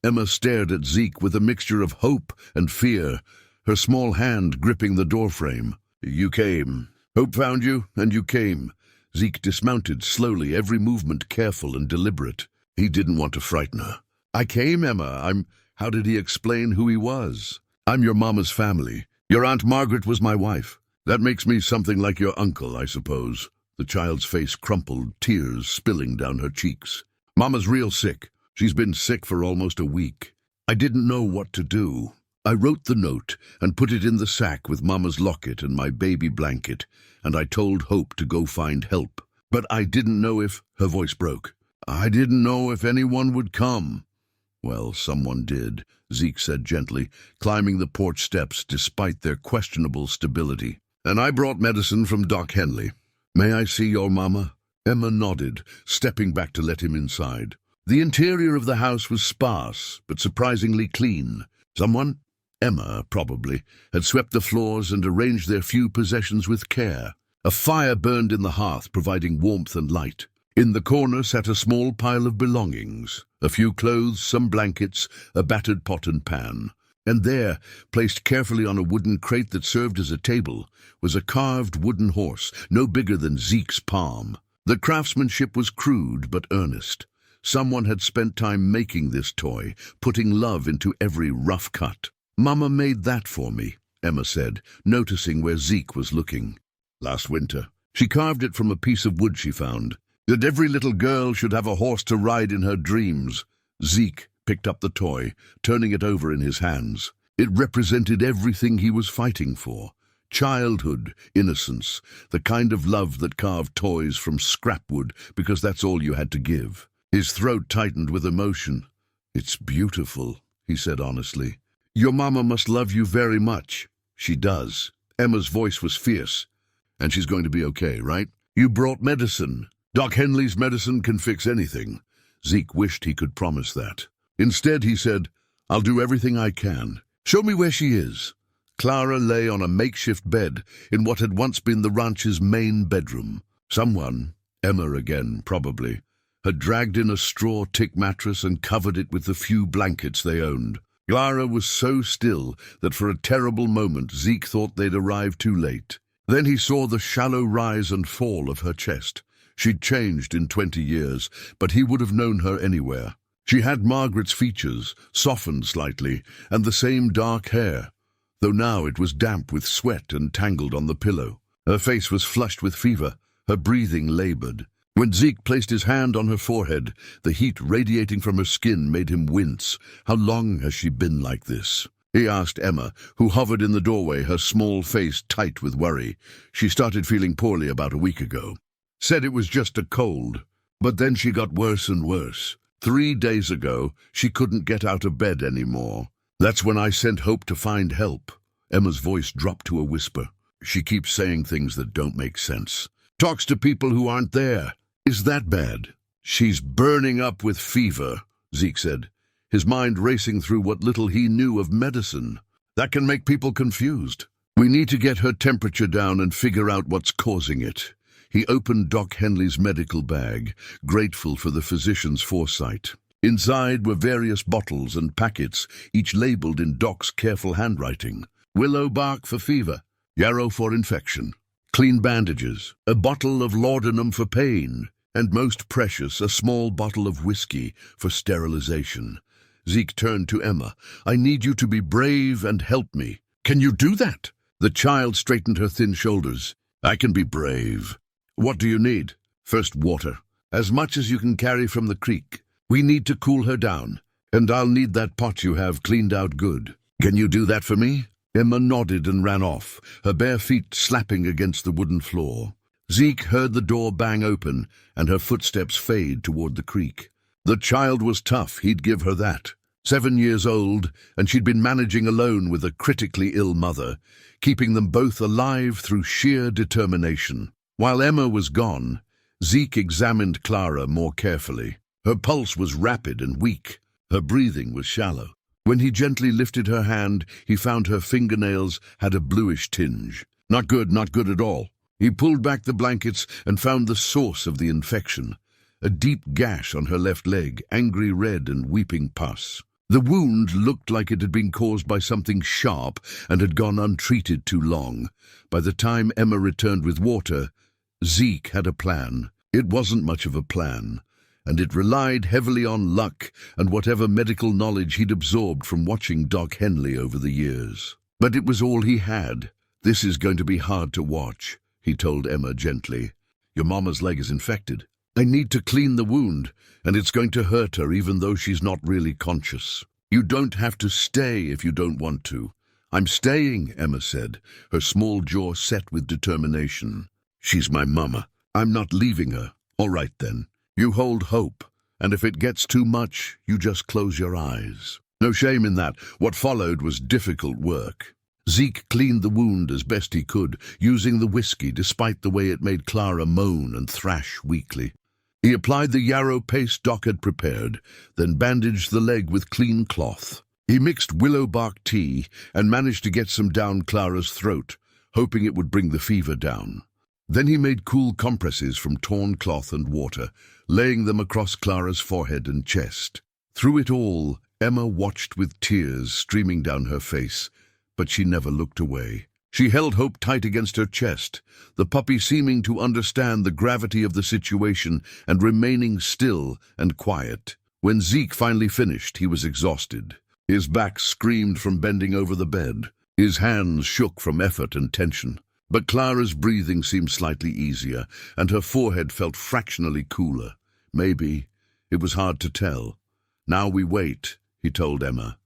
Emma stared at Zeke with a mixture of hope and fear, her small hand gripping the doorframe. "You came. Hope found you, and you came." Zeke dismounted slowly, every movement careful and deliberate. He didn't want to frighten her. "I came, Emma. How did he explain who he was? "I'm your mama's family. Your Aunt Margaret was my wife. That makes me something like your uncle, I suppose." The child's face crumpled, tears spilling down her cheeks. "Mama's real sick. She's been sick for almost a week. I didn't know what to do. I wrote the note and put it in the sack with Mama's locket and my baby blanket, and I told Hope to go find help. But I didn't know if—" Her voice broke. "I didn't know if anyone would come." "Well, someone did," Zeke said gently, climbing the porch steps despite their questionable stability. "And I brought medicine from Doc Henley. May I see your mama?" Emma nodded, stepping back to let him inside. The interior of the house was sparse, but surprisingly clean. Someone, Emma probably, had swept the floors and arranged their few possessions with care. A fire burned in the hearth, providing warmth and light. In the corner sat a small pile of belongings, a few clothes, some blankets, a battered pot and pan. And there, placed carefully on a wooden crate that served as a table, was a carved wooden horse, no bigger than Zeke's palm. The craftsmanship was crude but earnest. Someone had spent time making this toy, putting love into every rough cut. "Mama made that for me," Emma said, noticing where Zeke was looking. "Last winter. She carved it from a piece of wood she found. That every little girl should have a horse to ride in her dreams." Zeke picked up the toy, turning it over in his hands. It represented everything he was fighting for. Childhood, innocence, the kind of love that carved toys from scrap wood because that's all you had to give. His throat tightened with emotion. "It's beautiful," he said honestly. "Your mama must love you very much." "She does." Emma's voice was fierce. "And she's going to be okay, right? You brought medicine. Doc Henley's medicine can fix anything." Zeke wished he could promise that. Instead, he said, "I'll do everything I can. Show me where she is." Clara lay on a makeshift bed in what had once been the ranch's main bedroom. Someone, Emma again probably, had dragged in a straw tick mattress and covered it with the few blankets they owned. Clara was so still that for a terrible moment Zeke thought they'd arrived too late. Then he saw the shallow rise and fall of her chest. She'd changed in 20 years, but he would have known her anywhere. She had Margaret's features, softened slightly, and the same dark hair, though now it was damp with sweat and tangled on the pillow. Her face was flushed with fever, her breathing labored. When Zeke placed his hand on her forehead, the heat radiating from her skin made him wince. "How long has she been like this?" he asked Emma, who hovered in the doorway, her small face tight with worry. She started feeling poorly about a week ago. Said it was just a cold. But then she got worse and worse. 3 days ago, she couldn't get out of bed anymore. That's when I sent Hope to find help. Emma's voice dropped to a whisper. She keeps saying things that don't make sense. Talks to people who aren't there. Is that bad? "She's burning up with fever," Zeke said, his mind racing through what little he knew of medicine. "That can make people confused. We need to get her temperature down and figure out what's causing it." He opened Doc Henley's medical bag, grateful for the physician's foresight. Inside were various bottles and packets, each labeled in Doc's careful handwriting. Willow bark for fever, yarrow for infection, clean bandages, a bottle of laudanum for pain, and most precious, a small bottle of whiskey for sterilization. Zeke turned to Emma. "I need you to be brave and help me." "Can you do that?" The child straightened her thin shoulders. "I can be brave." "What do you need?" "First water. As much as you can carry from the creek. We need to cool her down. And I'll need that pot you have cleaned out good. Can you do that for me?" Emma nodded and ran off, her bare feet slapping against the wooden floor. Zeke heard the door bang open and her footsteps fade toward the creek. The child was tough, he'd give her that. 7 years old, and she'd been managing alone with a critically ill mother, keeping them both alive through sheer determination. While Emma was gone, Zeke examined Clara more carefully. Her pulse was rapid and weak. Her breathing was shallow. When he gently lifted her hand, he found her fingernails had a bluish tinge. Not good at all. He pulled back the blankets and found the source of the infection. A deep gash on her left leg, angry red and weeping pus. The wound looked like it had been caused by something sharp and had gone untreated too long. By the time Emma returned with water, Zeke had a plan. It wasn't much of a plan, and it relied heavily on luck and whatever medical knowledge he'd absorbed from watching Doc Henley over the years. But it was all he had. "This is going to be hard to watch," he told Emma gently. "Your mama's leg is infected. I need to clean the wound, and it's going to hurt her even though she's not really conscious. You don't have to stay if you don't want to." "I'm staying," Emma said, her small jaw set with determination. "She's my mama. I'm not leaving her." "All right then. You hold hope, and if it gets too much, you just close your eyes." No shame in that. What followed was difficult work. Zeke cleaned the wound as best he could, using the whiskey despite the way it made Clara moan and thrash weakly. He applied the yarrow paste Doc had prepared, then bandaged the leg with clean cloth. He mixed willow bark tea and managed to get some down Clara's throat, hoping it would bring the fever down. Then he made cool compresses from torn cloth and water, laying them across Clara's forehead and chest. Through it all, Emma watched with tears streaming down her face, but she never looked away. She held Hope tight against her chest, the puppy seeming to understand the gravity of the situation and remaining still and quiet. When Zeke finally finished, he was exhausted. His back screamed from bending over the bed. His hands shook from effort and tension. But Clara's breathing seemed slightly easier, and her forehead felt fractionally cooler. Maybe. It was hard to tell. "Now we wait," he told Emma.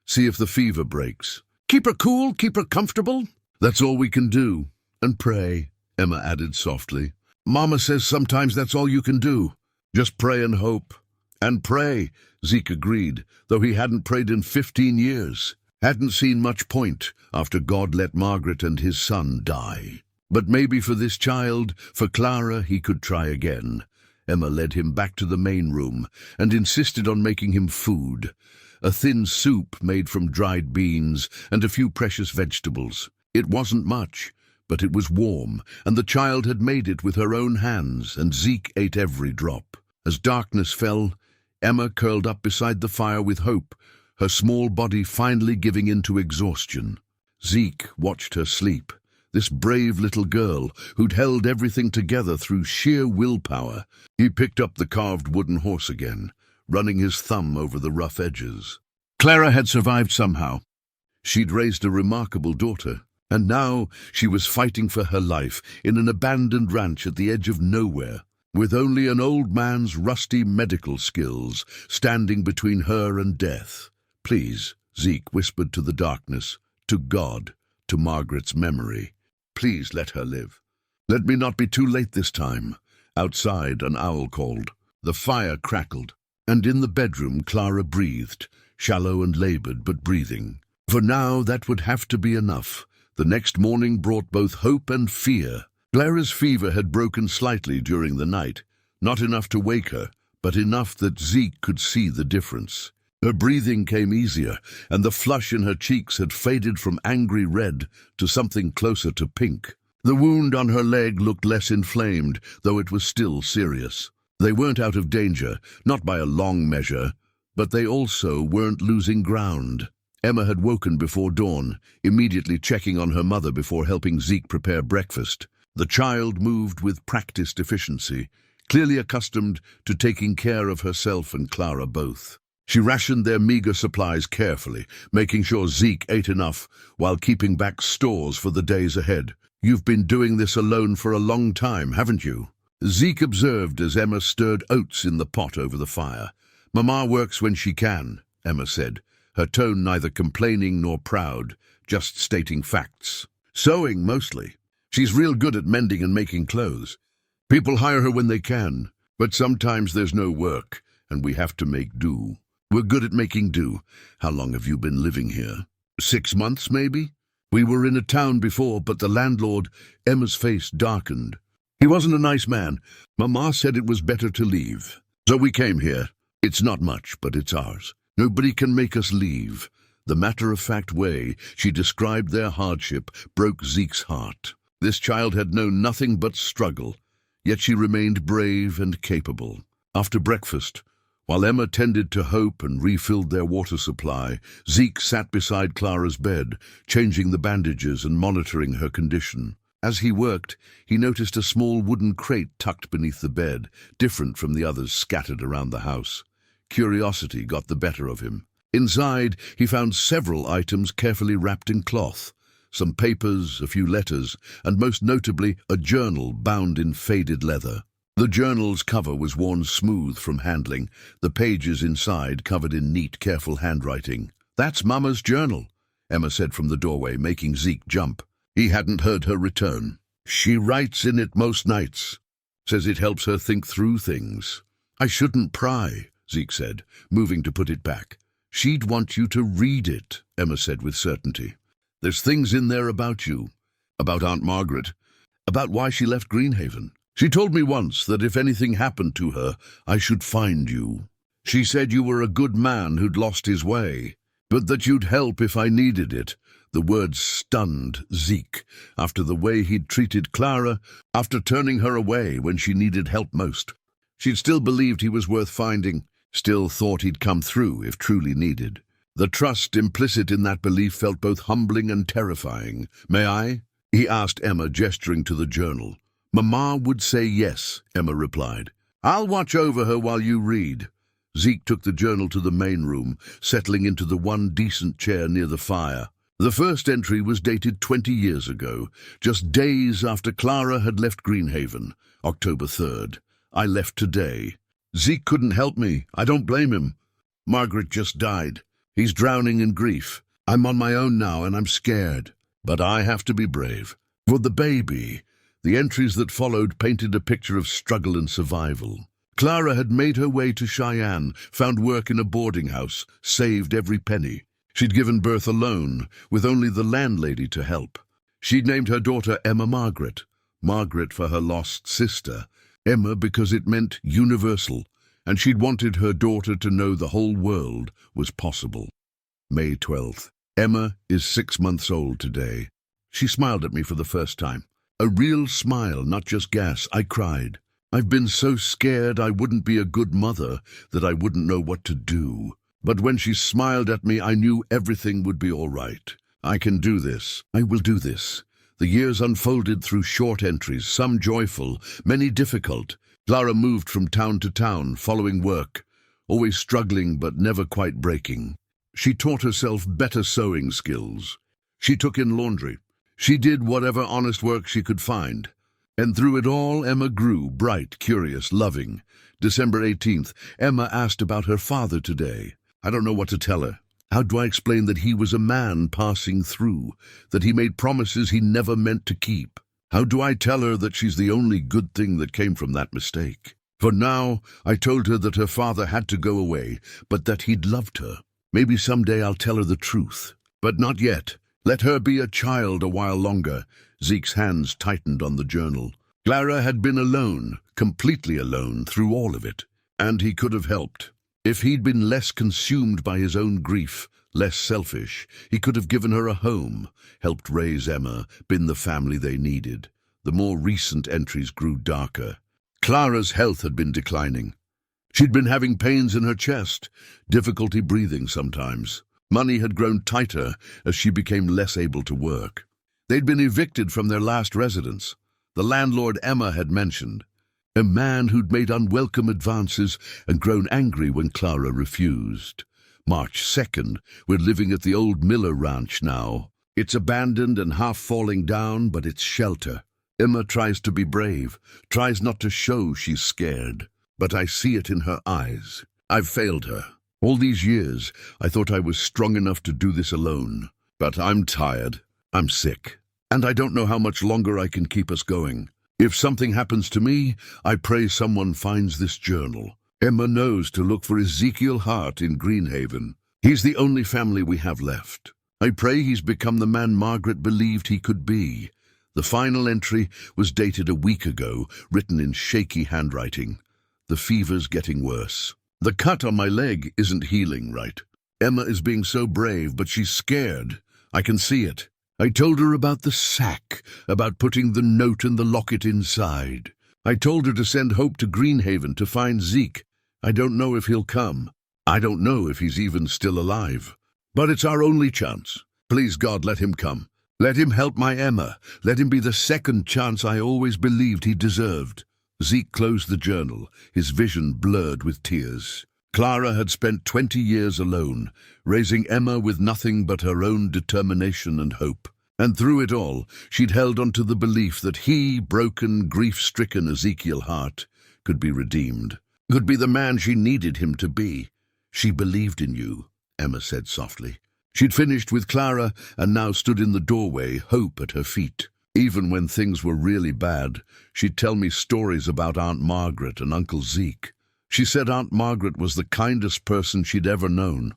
"See if the fever breaks. Keep her cool, keep her comfortable. That's all we can do. And pray," Emma added softly. "Mama says sometimes that's all you can do. Just pray and hope." "And pray," Zeke agreed, though he hadn't prayed in 15 years. Hadn't seen much point after God let Margaret and his son die. But maybe for this child, for Clara, he could try again. Emma led him back to the main room and insisted on making him food. A thin soup made from dried beans and a few precious vegetables. It wasn't much, but it was warm, and the child had made it with her own hands, and Zeke ate every drop. As darkness fell, Emma curled up beside the fire with Hope, her small body finally giving in to exhaustion. Zeke watched her sleep, this brave little girl who'd held everything together through sheer willpower. He picked up the carved wooden horse again, running his thumb over the rough edges. Clara had survived somehow. She'd raised a remarkable daughter, and now she was fighting for her life in an abandoned ranch at the edge of nowhere, with only an old man's rusty medical skills standing between her and death. "Please," Zeke whispered to the darkness, to God, to Margaret's memory. "Please let her live. Let me not be too late this time." Outside, an owl called. The fire crackled, and in the bedroom Clara breathed, shallow and labored, but breathing. For now, that would have to be enough. The next morning brought both hope and fear. Clara's fever had broken slightly during the night, not enough to wake her, but enough that Zeke could see the difference. Her breathing came easier, and the flush in her cheeks had faded from angry red to something closer to pink. The wound on her leg looked less inflamed, though it was still serious. They weren't out of danger, not by a long measure, but they also weren't losing ground. Emma had woken before dawn, immediately checking on her mother before helping Zeke prepare breakfast. The child moved with practiced efficiency, clearly accustomed to taking care of herself and Clara both. She rationed their meager supplies carefully, making sure Zeke ate enough while keeping back stores for the days ahead. "You've been doing this alone for a long time, haven't you?" Zeke observed as Emma stirred oats in the pot over the fire. "Mama works when she can," Emma said, her tone neither complaining nor proud, just stating facts. "Sewing, mostly. She's real good at mending and making clothes. People hire her when they can, but sometimes there's no work, and we have to make do. We're good at making do. How long have you been living here? 6 months, maybe? We were in a town before, but the landlord," Emma's face darkened. "He wasn't a nice man. Mama said it was better to leave. So we came here. It's not much, but it's ours. Nobody can make us leave." The matter-of-fact way she described their hardship broke Zeke's heart. This child had known nothing but struggle, yet she remained brave and capable. After breakfast, While Emma tended to Hope and refilled their water supply, Zeke sat beside Clara's bed, changing the bandages and monitoring her condition. As he worked, he noticed a small wooden crate tucked beneath the bed, different from the others scattered around the house. Curiosity got the better of him. Inside, he found several items carefully wrapped in cloth. Some papers, a few letters, and most notably, a journal bound in faded leather. The journal's cover was worn smooth from handling, the pages inside covered in neat, careful handwriting. "That's Mama's journal," Emma said from the doorway, making Zeke jump. He hadn't heard her return. "She writes in it most nights. Says it helps her think through things." "I shouldn't pry," Zeke said, moving to put it back. "She'd want you to read it," Emma said with certainty. "There's things in there about you, about Aunt Margaret, about why she left Greenhaven. She told me once that if anything happened to her, I should find you. She said you were a good man who'd lost his way, but that you'd help if I needed it." The words stunned Zeke after the way he'd treated Clara, after turning her away when she needed help most. She'd still believed he was worth finding, still thought he'd come through if truly needed. The trust implicit in that belief felt both humbling and terrifying. "May I?" he asked Emma, gesturing to the journal. "Mama would say yes," Emma replied. "I'll watch over her while you read." Zeke took the journal to the main room, settling into the one decent chair near the fire. The first entry was dated 20 years ago, just days after Clara had left Greenhaven, October 3rd. "I left today. Zeke couldn't help me. I don't blame him. Margaret just died. He's drowning in grief. I'm on my own now and I'm scared. But I have to be brave. For the baby." The entries that followed painted a picture of struggle and survival. Clara had made her way to Cheyenne, found work in a boarding house, saved every penny. She'd given birth alone, with only the landlady to help. She'd named her daughter Emma Margaret, Margaret for her lost sister, Emma because it meant universal, and she'd wanted her daughter to know the whole world was possible. May 12th. Emma is 6 months old today. She smiled at me for the first time. A real smile, not just gas. I cried. I've been so scared I wouldn't be a good mother, that I wouldn't know what to do. But when she smiled at me, I knew everything would be all right. I can do this. I will do this. The years unfolded through short entries, some joyful, many difficult. Clara moved from town to town, following work, always struggling but never quite breaking. She taught herself better sewing skills. She took in laundry. She did whatever honest work she could find. And through it all, Emma grew, bright, curious, loving. December 18th, Emma asked about her father today. I don't know what to tell her. How do I explain that he was a man passing through, that he made promises he never meant to keep? How do I tell her that she's the only good thing that came from that mistake? For now, I told her that her father had to go away, but that he'd loved her. Maybe someday I'll tell her the truth. But not yet. Let her be a child a while longer. Zeke's hands tightened on the journal. Clara had been alone, completely alone, through all of it. And he could have helped. If he'd been less consumed by his own grief, less selfish, he could have given her a home, helped raise Emma, been the family they needed. The more recent entries grew darker. Clara's health had been declining. She'd been having pains in her chest, difficulty breathing sometimes. Money had grown tighter as she became less able to work. They'd been evicted from their last residence. The landlord Emma had mentioned. A man who'd made unwelcome advances and grown angry when Clara refused. March 2nd, we're living at the old Miller Ranch now. It's abandoned and half falling down, but it's shelter. Emma tries to be brave, tries not to show she's scared. But I see it in her eyes. I've failed her. All these years, I thought I was strong enough to do this alone. But I'm tired. I'm sick. And I don't know how much longer I can keep us going. If something happens to me, I pray someone finds this journal. Emma knows to look for Ezekiel Hart in Greenhaven. He's the only family we have left. I pray he's become the man Margaret believed he could be. The final entry was dated a week ago, written in shaky handwriting. The fever's getting worse. The cut on my leg isn't healing right. Emma is being so brave, but she's scared. I can see it. I told her about the sack, about putting the note and the locket inside. I told her to send Hope to Greenhaven to find Zeke. I don't know if he'll come. I don't know if he's even still alive. But it's our only chance. Please, God, let him come. Let him help my Emma. Let him be the second chance I always believed he deserved." Zeke closed the journal, his vision blurred with tears. Clara had spent 20 years alone, raising Emma with nothing but her own determination and hope. And through it all, she'd held on to the belief that he, broken, grief-stricken Ezekiel Hart, could be redeemed, could be the man she needed him to be. "She believed in you," Emma said softly. She'd finished with Clara and now stood in the doorway, hope at her feet. Even when things were really bad, she'd tell me stories about Aunt Margaret and Uncle Zeke. She said Aunt Margaret was the kindest person she'd ever known,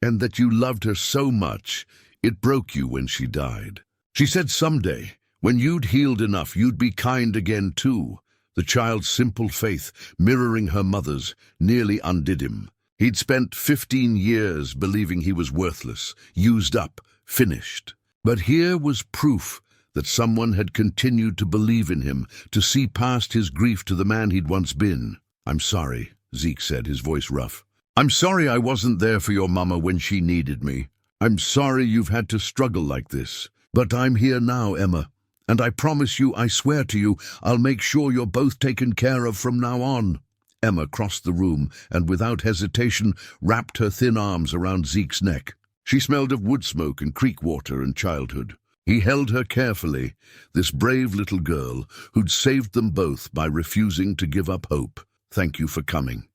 and that you loved her so much it broke you when she died. She said someday, when you'd healed enough, you'd be kind again too. The child's simple faith, mirroring her mother's, nearly undid him. He'd spent 15 years believing he was worthless, used up, finished. But here was proof that someone had continued to believe in him, to see past his grief to the man he'd once been. "I'm sorry," Zeke said, his voice rough. "I'm sorry I wasn't there for your mama when she needed me. I'm sorry you've had to struggle like this. But I'm here now, Emma, and I promise you, I swear to you, I'll make sure you're both taken care of from now on." Emma crossed the room and without hesitation wrapped her thin arms around Zeke's neck. She smelled of wood smoke and creek water and childhood. He held her carefully, this brave little girl who'd saved them both by refusing to give up hope. "Thank you for coming,"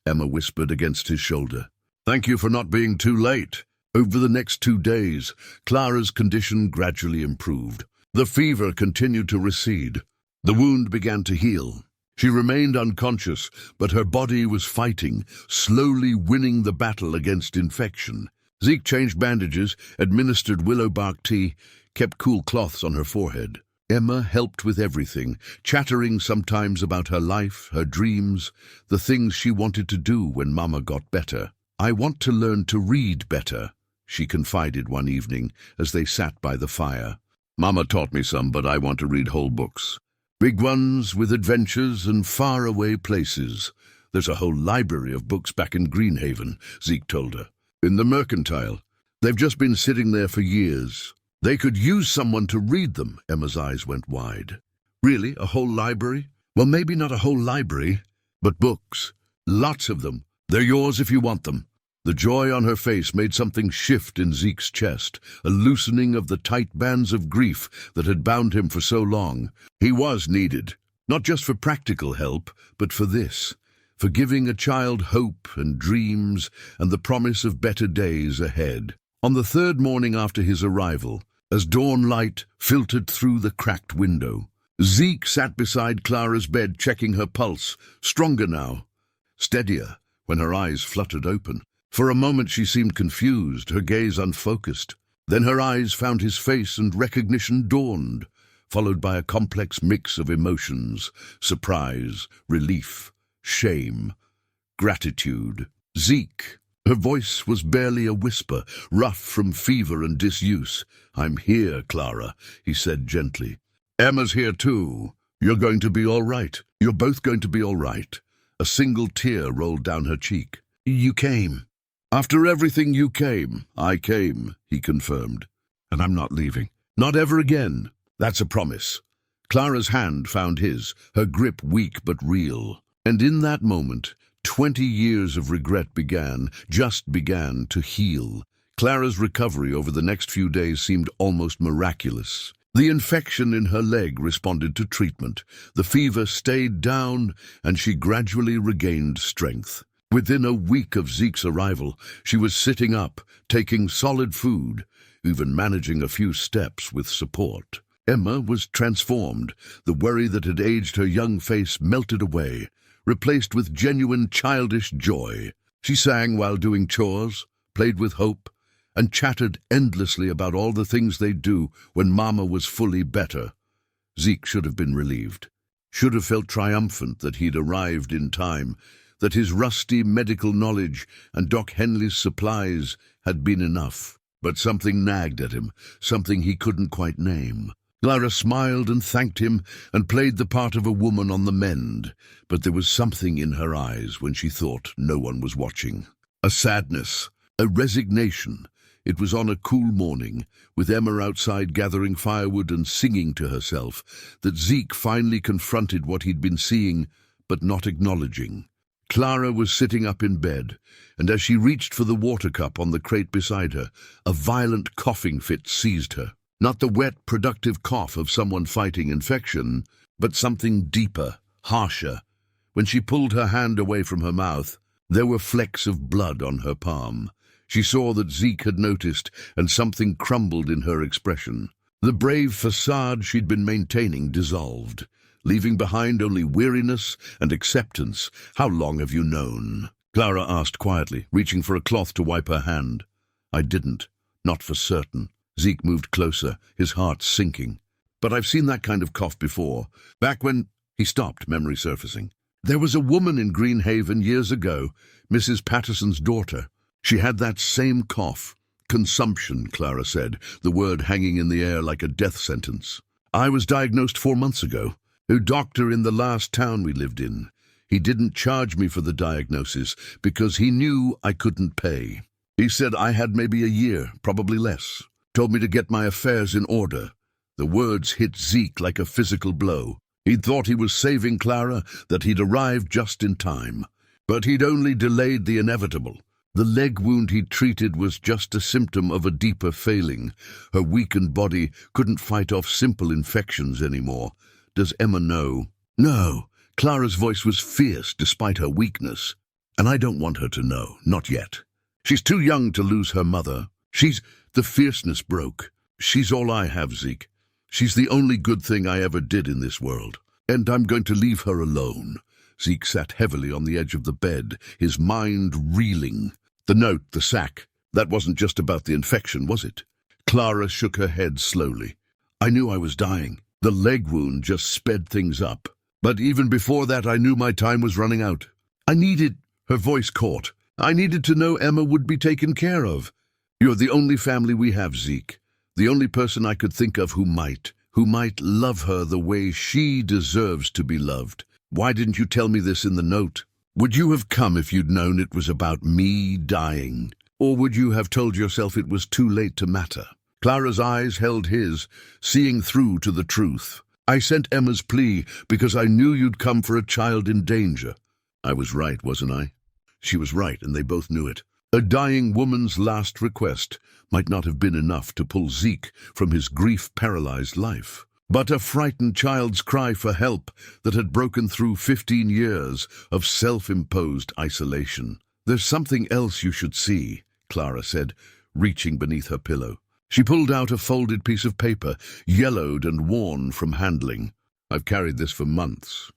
Emma whispered against his shoulder. "Thank you for not being too late." Over the next 2 days, Clara's condition gradually improved. The fever continued to recede. The wound began to heal. She remained unconscious, but her body was fighting, slowly winning the battle against infection. Zeke changed bandages, administered willow bark tea, kept cool cloths on her forehead. Emma helped with everything, chattering sometimes about her life, her dreams, the things she wanted to do when Mama got better. "I want to learn to read better," she confided one evening as they sat by the fire. "Mama taught me some, but I want to read whole books. Big ones with adventures and faraway places. There's a whole library of books back in Greenhaven," Zeke told her. "In the Mercantile. They've just been sitting there for years. They could use someone to read them." Emma's eyes went wide. "Really? A whole library?" "Well, maybe not a whole library, but books. Lots of them. They're yours if you want them." The joy on her face made something shift in Zeke's chest, a loosening of the tight bands of grief that had bound him for so long. He was needed, not just for practical help, but for this, for giving a child hope and dreams and the promise of better days ahead. On the 3rd morning after his arrival, as dawn light filtered through the cracked window, Zeke sat beside Clara's bed, checking her pulse, stronger now, steadier when her eyes fluttered open. For a moment she seemed confused, her gaze unfocused. Then her eyes found his face and recognition dawned, followed by a complex mix of emotions: surprise, relief, shame, gratitude. "Zeke." Her voice was barely a whisper, rough from fever and disuse. "I'm here, Clara," he said gently. "Emma's here too. You're going to be all right. You're both going to be all right." A single tear rolled down her cheek. "You came." "After everything you came, I came," he confirmed. "And I'm not leaving. Not ever again. That's a promise." Clara's hand found his, her grip weak but real. And in that moment, 20 years of regret began to heal. Clara's recovery over the next few days seemed almost miraculous. The infection in her leg responded to treatment. The fever stayed down, and she gradually regained strength. Within a week of Zeke's arrival, she was sitting up, taking solid food, even managing a few steps with support. Emma was transformed. The worry that had aged her young face melted away, replaced with genuine childish joy. She sang while doing chores, played with hope, and chattered endlessly about all the things they'd do when Mama was fully better. Zeke should have been relieved, should have felt triumphant that he'd arrived in time, that his rusty medical knowledge and Doc Henley's supplies had been enough. But something nagged at him, something he couldn't quite name. Clara smiled and thanked him and played the part of a woman on the mend, but there was something in her eyes when she thought no one was watching. A sadness, a resignation. It was on a cool morning, with Emma outside gathering firewood and singing to herself, that Zeke finally confronted what he'd been seeing but not acknowledging. Clara was sitting up in bed, and as she reached for the water cup on the crate beside her, a violent coughing fit seized her. Not the wet, productive cough of someone fighting infection, but something deeper, harsher. When she pulled her hand away from her mouth, there were flecks of blood on her palm. She saw that Zeke had noticed, and something crumbled in her expression. The brave facade she'd been maintaining dissolved, leaving behind only weariness and acceptance. "How long have you known?" Clara asked quietly, reaching for a cloth to wipe her hand. "I didn't. Not for certain." Zeke moved closer, his heart sinking. "But I've seen that kind of cough before. Back when—" He stopped, memory surfacing. "There was a woman in Greenhaven years ago, Mrs. Patterson's daughter. She had that same cough. Consumption," Clara said, the word hanging in the air like a death sentence. "I was diagnosed 4 months ago. A doctor in the last town we lived in. He didn't charge me for the diagnosis because he knew I couldn't pay. He said I had maybe a year, probably less. Told me to get my affairs in order." The words hit Zeke like a physical blow. He'd thought he was saving Clara, that he'd arrived just in time. But he'd only delayed the inevitable. The leg wound he'd treated was just a symptom of a deeper failing. Her weakened body couldn't fight off simple infections anymore. "Does Emma know?" "No." Clara's voice was fierce despite her weakness. "And I don't want her to know, not yet. She's too young to lose her mother. The fierceness broke. "She's all I have, Zeke. She's the only good thing I ever did in this world. And I'm going to leave her alone." Zeke sat heavily on the edge of the bed, his mind reeling. "The note, the sack, that wasn't just about the infection, was it?" Clara shook her head slowly. "I knew I was dying. The leg wound just sped things up. But even before that, I knew my time was running out. I needed—" Her voice caught. "I needed to know Emma would be taken care of. You're the only family we have, Zeke. The only person I could think of who might love her the way she deserves to be loved. Why didn't you tell me this in the note? Would you have come if you'd known it was about me dying? Or would you have told yourself it was too late to matter?" Clara's eyes held his, seeing through to the truth. "I sent Emma's plea because I knew you'd come for a child in danger." I was right, wasn't I? She was right, and they both knew it. A dying woman's last request might not have been enough to pull Zeke from his grief-paralyzed life, but a frightened child's cry for help that had broken through 15 years of self-imposed isolation. "There's something else you should see," Clara said, reaching beneath her pillow. She pulled out a folded piece of paper, yellowed and worn from handling. "I've carried this for months.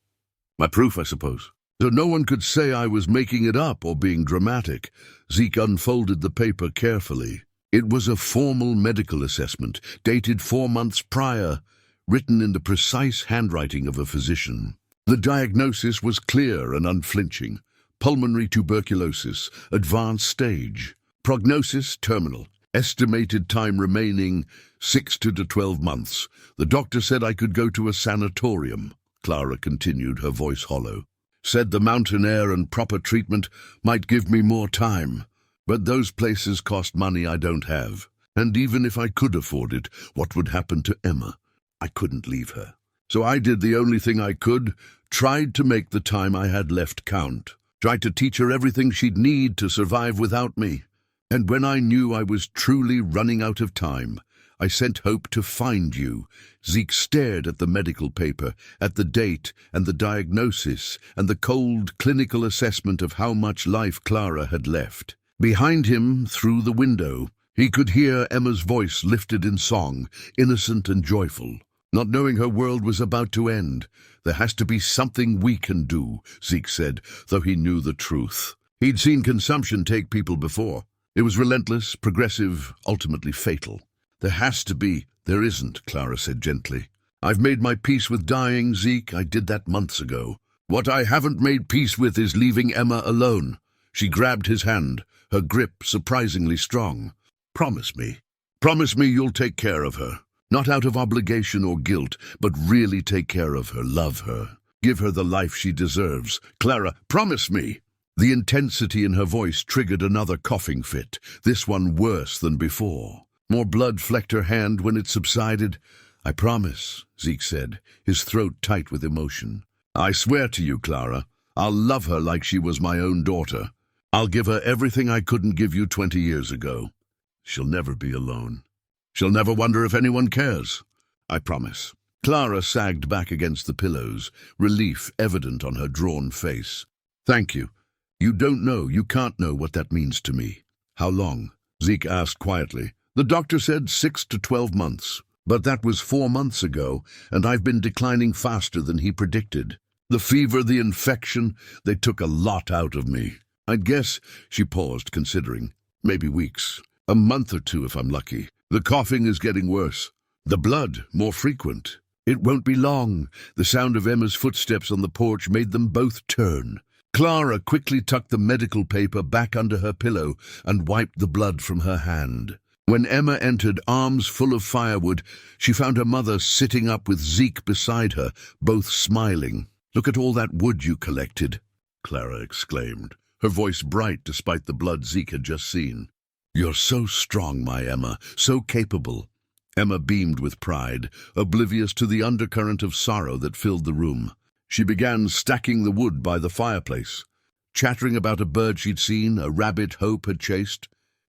My proof, I suppose. So no one could say I was making it up or being dramatic." Zeke unfolded the paper carefully. It was a formal medical assessment, dated 4 months prior, written in the precise handwriting of a physician. The diagnosis was clear and unflinching. Pulmonary tuberculosis, advanced stage. Prognosis, terminal. Estimated time remaining, 6 to 12 months. The doctor said I could go to a sanatorium. Clara continued, her voice hollow. Said the mountain air and proper treatment might give me more time. But those places cost money I don't have. And even if I could afford it, what would happen to Emma? I couldn't leave her. So I did the only thing I could, tried to make the time I had left count. Tried to teach her everything she'd need to survive without me. And when I knew I was truly running out of time, I sent Hope to find you. Zeke stared at the medical paper, at the date and the diagnosis and the cold clinical assessment of how much life Clara had left. Behind him, through the window, he could hear Emma's voice lifted in song, innocent and joyful. Not knowing her world was about to end. There has to be something we can do, Zeke said, though he knew the truth. He'd seen consumption take people before. It was relentless, progressive, ultimately fatal. There has to be. There isn't, Clara said gently. I've made my peace with dying, Zeke. I did that months ago. What I haven't made peace with is leaving Emma alone. She grabbed his hand, her grip surprisingly strong. Promise me you'll take care of her. Not out of obligation or guilt, but really take care of her, love her. Give her the life she deserves. Clara, promise me." The intensity in her voice triggered another coughing fit, this one worse than before. More blood flecked her hand when it subsided. "I promise," Zeke said, his throat tight with emotion. "I swear to you, Clara, I'll love her like she was my own daughter. I'll give her everything I couldn't give you 20 years ago. She'll never be alone. She'll never wonder if anyone cares. I promise." Clara sagged back against the pillows, relief evident on her drawn face. "Thank you. You can't know what that means to me." "How long?" Zeke asked quietly. "The doctor said 6 to 12 months. But that was 4 months ago, and I've been declining faster than he predicted. The fever, the infection, they took a lot out of me. I'd guess," she paused, considering, "maybe weeks. A month or 2 if I'm lucky. The coughing is getting worse. The blood, more frequent. It won't be long." The sound of Emma's footsteps on the porch made them both turn. Clara quickly tucked the medical paper back under her pillow and wiped the blood from her hand. When Emma entered, arms full of firewood, she found her mother sitting up with Zeke beside her, both smiling. "Look at all that wood you collected," Clara exclaimed, her voice bright despite the blood Zeke had just seen. "You're so strong, my Emma, so capable." Emma beamed with pride, oblivious to the undercurrent of sorrow that filled the room. She began stacking the wood by the fireplace, chattering about a bird she'd seen, a rabbit Hope had chased,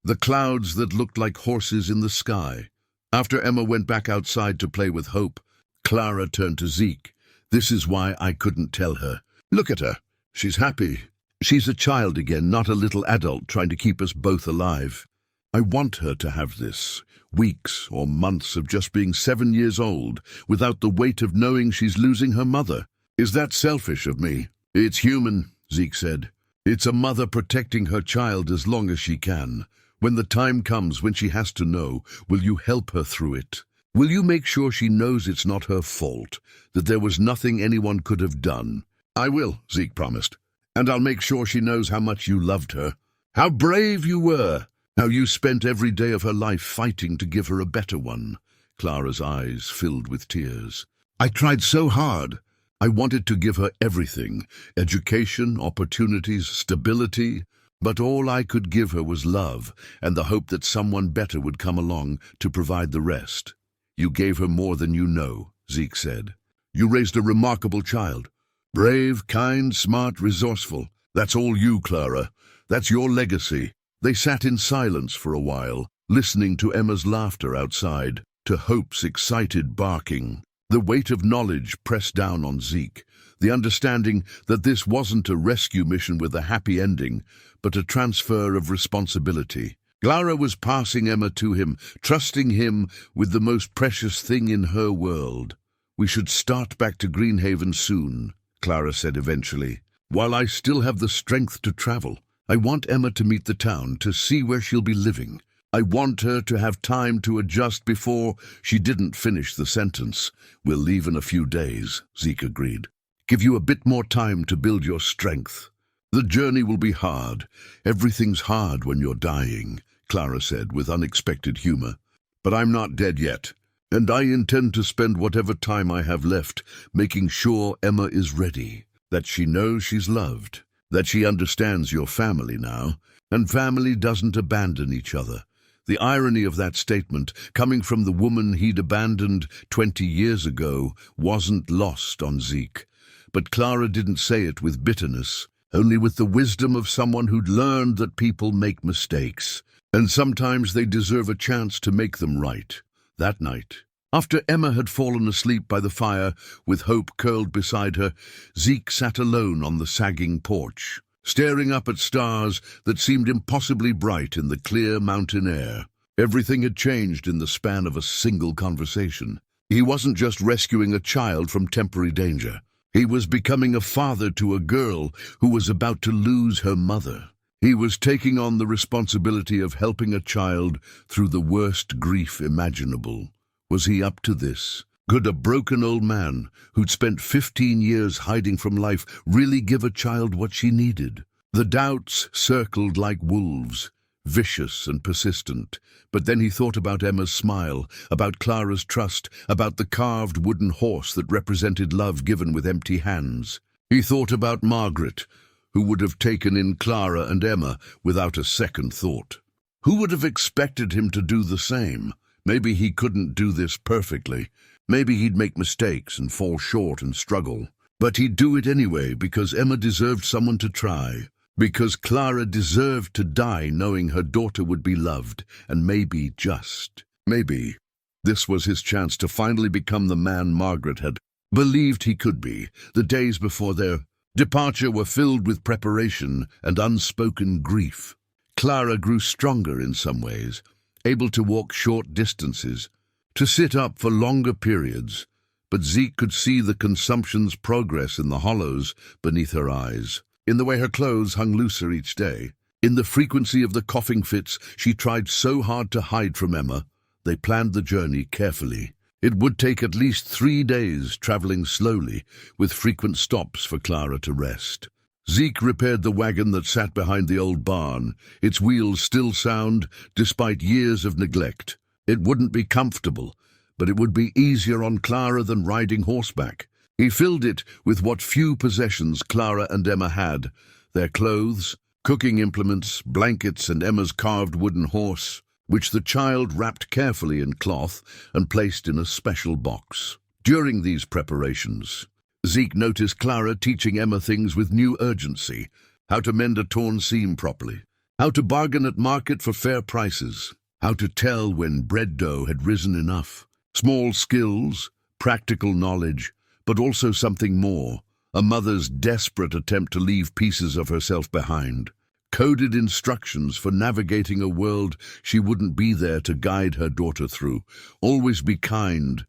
the clouds that looked like horses in the sky. After Emma went back outside to play with Hope, Clara turned to Zeke. "This is why I couldn't tell her. Look at her. She's happy. She's a child again, not a little adult trying to keep us both alive. I want her to have this. Weeks or months of just being 7 years old, without the weight of knowing she's losing her mother. Is that selfish of me?" "It's human," Zeke said. "It's a mother protecting her child as long as she can. When the time comes when she has to know, will you help her through it? Will you make sure she knows it's not her fault, that there was nothing anyone could have done?" "I will," Zeke promised. "And I'll make sure she knows how much you loved her. How brave you were. How you spent every day of her life fighting to give her a better one." Clara's eyes filled with tears. "I tried so hard. I wanted to give her everything, education, opportunities, stability, but all I could give her was love and the hope that someone better would come along to provide the rest." "You gave her more than you know," Zeke said. "You raised a remarkable child. Brave, kind, smart, resourceful. That's all you, Clara. That's your legacy." They sat in silence for a while, listening to Emma's laughter outside, to Hope's excited barking. The weight of knowledge pressed down on Zeke, the understanding that this wasn't a rescue mission with a happy ending, but a transfer of responsibility. Clara was passing Emma to him, trusting him with the most precious thing in her world. "We should start back to Greenhaven soon," Clara said eventually. "While I still have the strength to travel, I want Emma to meet the town, to see where she'll be living. I want her to have time to adjust before—" She didn't finish the sentence. "We'll leave in a few days," Zeke agreed. "Give you a bit more time to build your strength. The journey will be hard. Everything's hard when you're dying," Clara said with unexpected humor. "But I'm not dead yet, and I intend to spend whatever time I have left making sure Emma is ready, that she knows she's loved, that she understands your family now, and family doesn't abandon each other." The irony of that statement, coming from the woman he'd abandoned 20 years ago, wasn't lost on Zeke. But Clara didn't say it with bitterness, only with the wisdom of someone who'd learned that people make mistakes, and sometimes they deserve a chance to make them right. That night, after Emma had fallen asleep by the fire, with Hope curled beside her, Zeke sat alone on the sagging porch, staring up at stars that seemed impossibly bright in the clear mountain air. Everything had changed in the span of a single conversation. He wasn't just rescuing a child from temporary danger. He was becoming a father to a girl who was about to lose her mother. He was taking on the responsibility of helping a child through the worst grief imaginable. Was he up to this? Could a broken old man who'd spent 15 years hiding from life really give a child what she needed? The doubts circled like wolves. vicious and persistent. But then he thought about Emma's smile, about Clara's trust, about the carved wooden horse that represented love given with empty hands. He thought about Margaret, who would have taken in Clara and Emma without a second thought. Who would have expected him to do the same? Maybe he couldn't do this perfectly. Maybe he'd make mistakes and fall short and struggle. But he'd do it anyway because Emma deserved someone to try. Because Clara deserved to die knowing her daughter would be loved, and maybe, just maybe, this was his chance to finally become the man Margaret had believed he could be. The days before their departure were filled with preparation and unspoken grief. Clara grew stronger in some ways, able to walk short distances, to sit up for longer periods, but Zeke could see the consumption's progress in the hollows beneath her eyes, in the way her clothes hung looser each day, in the frequency of the coughing fits she tried so hard to hide from Emma. They planned the journey carefully. It would take at least 3 days, traveling slowly, with frequent stops for Clara to rest. Zeke repaired the wagon that sat behind the old barn, its wheels still sound despite years of neglect. It wouldn't be comfortable, but it would be easier on Clara than riding horseback. He filled it with what few possessions Clara and Emma had: their clothes, cooking implements, blankets, and Emma's carved wooden horse, which the child wrapped carefully in cloth and placed in a special box. During these preparations, Zeke noticed Clara teaching Emma things with new urgency: how to mend a torn seam properly, how to bargain at market for fair prices, how to tell when bread dough had risen enough. Small skills, practical knowledge, but also something more: a mother's desperate attempt to leave pieces of herself behind. Coded instructions for navigating a world she wouldn't be there to guide her daughter through. Always be kind,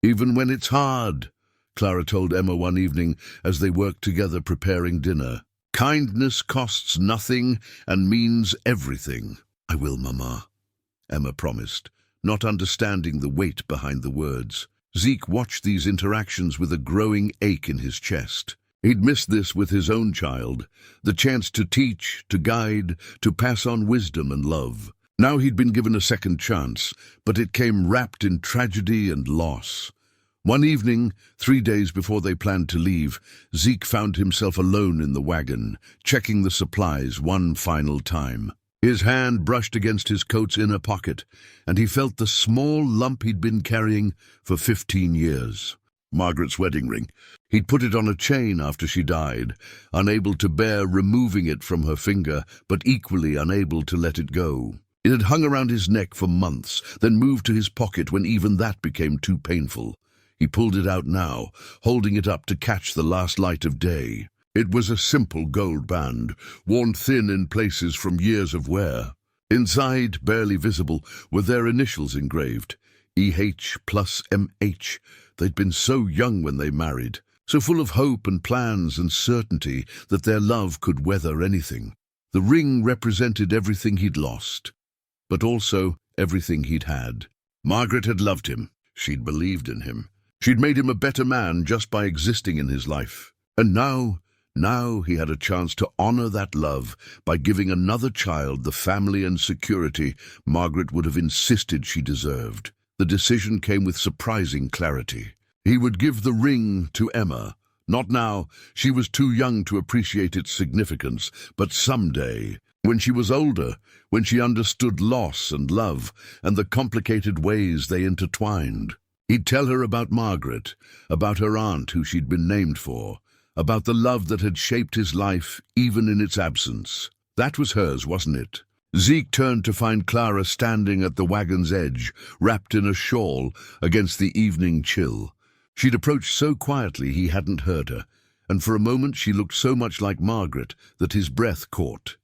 even when it's hard, Clara told Emma one evening as they worked together preparing dinner. Kindness costs nothing and means everything. I will, Mama, Emma promised, not understanding the weight behind the words. Zeke watched these interactions with a growing ache in his chest. He'd missed this with his own child, the chance to teach, to guide, to pass on wisdom and love. Now he'd been given a second chance, but it came wrapped in tragedy and loss. One evening, 3 days before they planned to leave, Zeke found himself alone in the wagon, checking the supplies one final time. His hand brushed against his coat's inner pocket, and he felt the small lump he'd been carrying for 15 years. Margaret's wedding ring. He'd put it on a chain after she died, unable to bear removing it from her finger, but equally unable to let it go. It had hung around his neck for months, then moved to his pocket when even that became too painful. He pulled it out now, holding it up to catch the last light of day. It was a simple gold band, worn thin in places from years of wear. Inside, barely visible, were their initials engraved: EH plus MH. They'd been so young when they married, so full of hope and plans and certainty that their love could weather anything. The ring represented everything he'd lost, but also everything he'd had. Margaret had loved him. She'd believed in him. She'd made him a better man just by existing in his life. And now he had a chance to honor that love by giving another child the family and security Margaret would have insisted she deserved. The decision came with surprising clarity. He would give the ring to Emma. Not now, she was too young to appreciate its significance, but someday, when she was older, when she understood loss and love and the complicated ways they intertwined. He'd tell her about Margaret, about her aunt who she'd been named for, about the love that had shaped his life even in its absence. That was hers, wasn't it? Zeke turned to find Clara standing at the wagon's edge, wrapped in a shawl against the evening chill. She'd approached so quietly he hadn't heard her, and for a moment she looked so much like Margaret that his breath caught.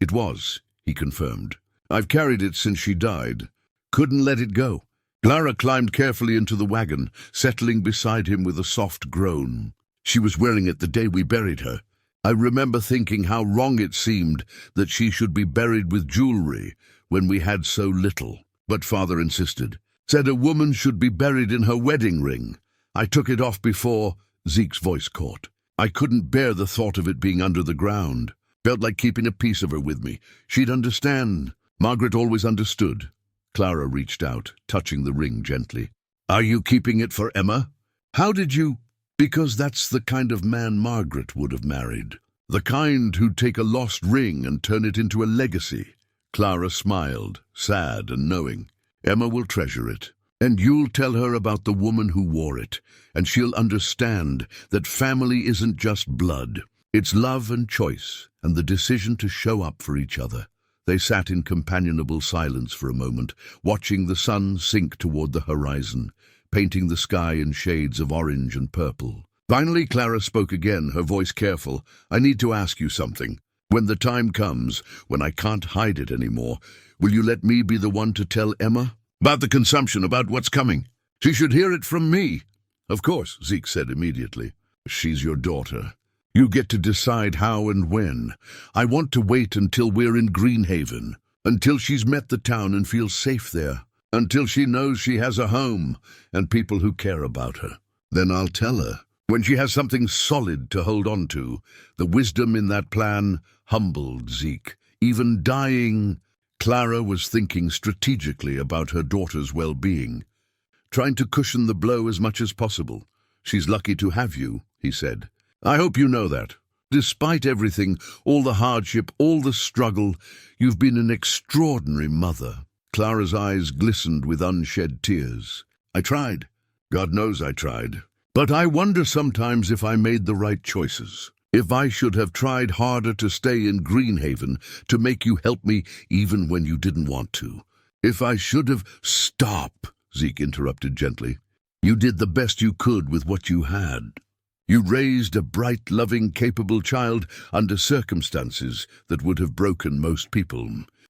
It was, he confirmed. I've carried it since she died. Couldn't let it go. Clara climbed carefully into the wagon, settling beside him with a soft groan. She was wearing it the day we buried her. I remember thinking how wrong it seemed that she should be buried with jewelry when we had so little. But Father insisted, said a woman should be buried in her wedding ring. I took it off before. Zeke's voice caught. I couldn't bear the thought of it being under the ground. Felt like keeping a piece of her with me. She'd understand. Margaret always understood. Clara reached out, touching the ring gently. Are you keeping it for Emma? How did you? Because that's the kind of man Margaret would have married. The kind who'd take a lost ring and turn it into a legacy. Clara smiled, sad and knowing. Emma will treasure it. And you'll tell her about the woman who wore it, and she'll understand that family isn't just blood. It's love and choice, and the decision to show up for each other. They sat in companionable silence for a moment, watching the sun sink toward the horizon, painting the sky in shades of orange and purple. Finally, Clara spoke again, her voice careful. I need to ask you something. When the time comes, when I can't hide it anymore, will you let me be the one to tell Emma? About the consumption, about what's coming. She should hear it from me. Of course, Zeke said immediately. She's your daughter. You get to decide how and when. I want to wait until we're in Greenhaven, until she's met the town and feels safe there, until she knows she has a home and people who care about her. Then I'll tell her. When she has something solid to hold on to, the wisdom in that plan humbled Zeke. Even dying, Clara was thinking strategically about her daughter's well-being, trying to cushion the blow as much as possible. She's lucky to have you, he said. I hope you know that. Despite everything, all the hardship, all the struggle, you've been an extraordinary mother. Clara's eyes glistened with unshed tears. I tried. God knows I tried. But I wonder sometimes if I made the right choices. If I should have tried harder to stay in Greenhaven, to make you help me even when you didn't want to. If I should have... Stop, Zeke interrupted gently. You did the best you could with what you had. You raised a bright, loving, capable child under circumstances that would have broken most people.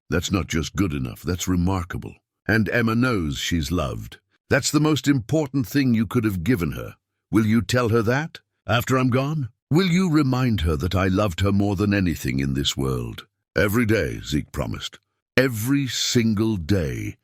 That's not just good enough, that's remarkable. And Emma knows she's loved. That's the most important thing you could have given her. Will you tell her that, after I'm gone? Will you remind her that I loved her more than anything in this world? Every day, Zeke promised. Every single day.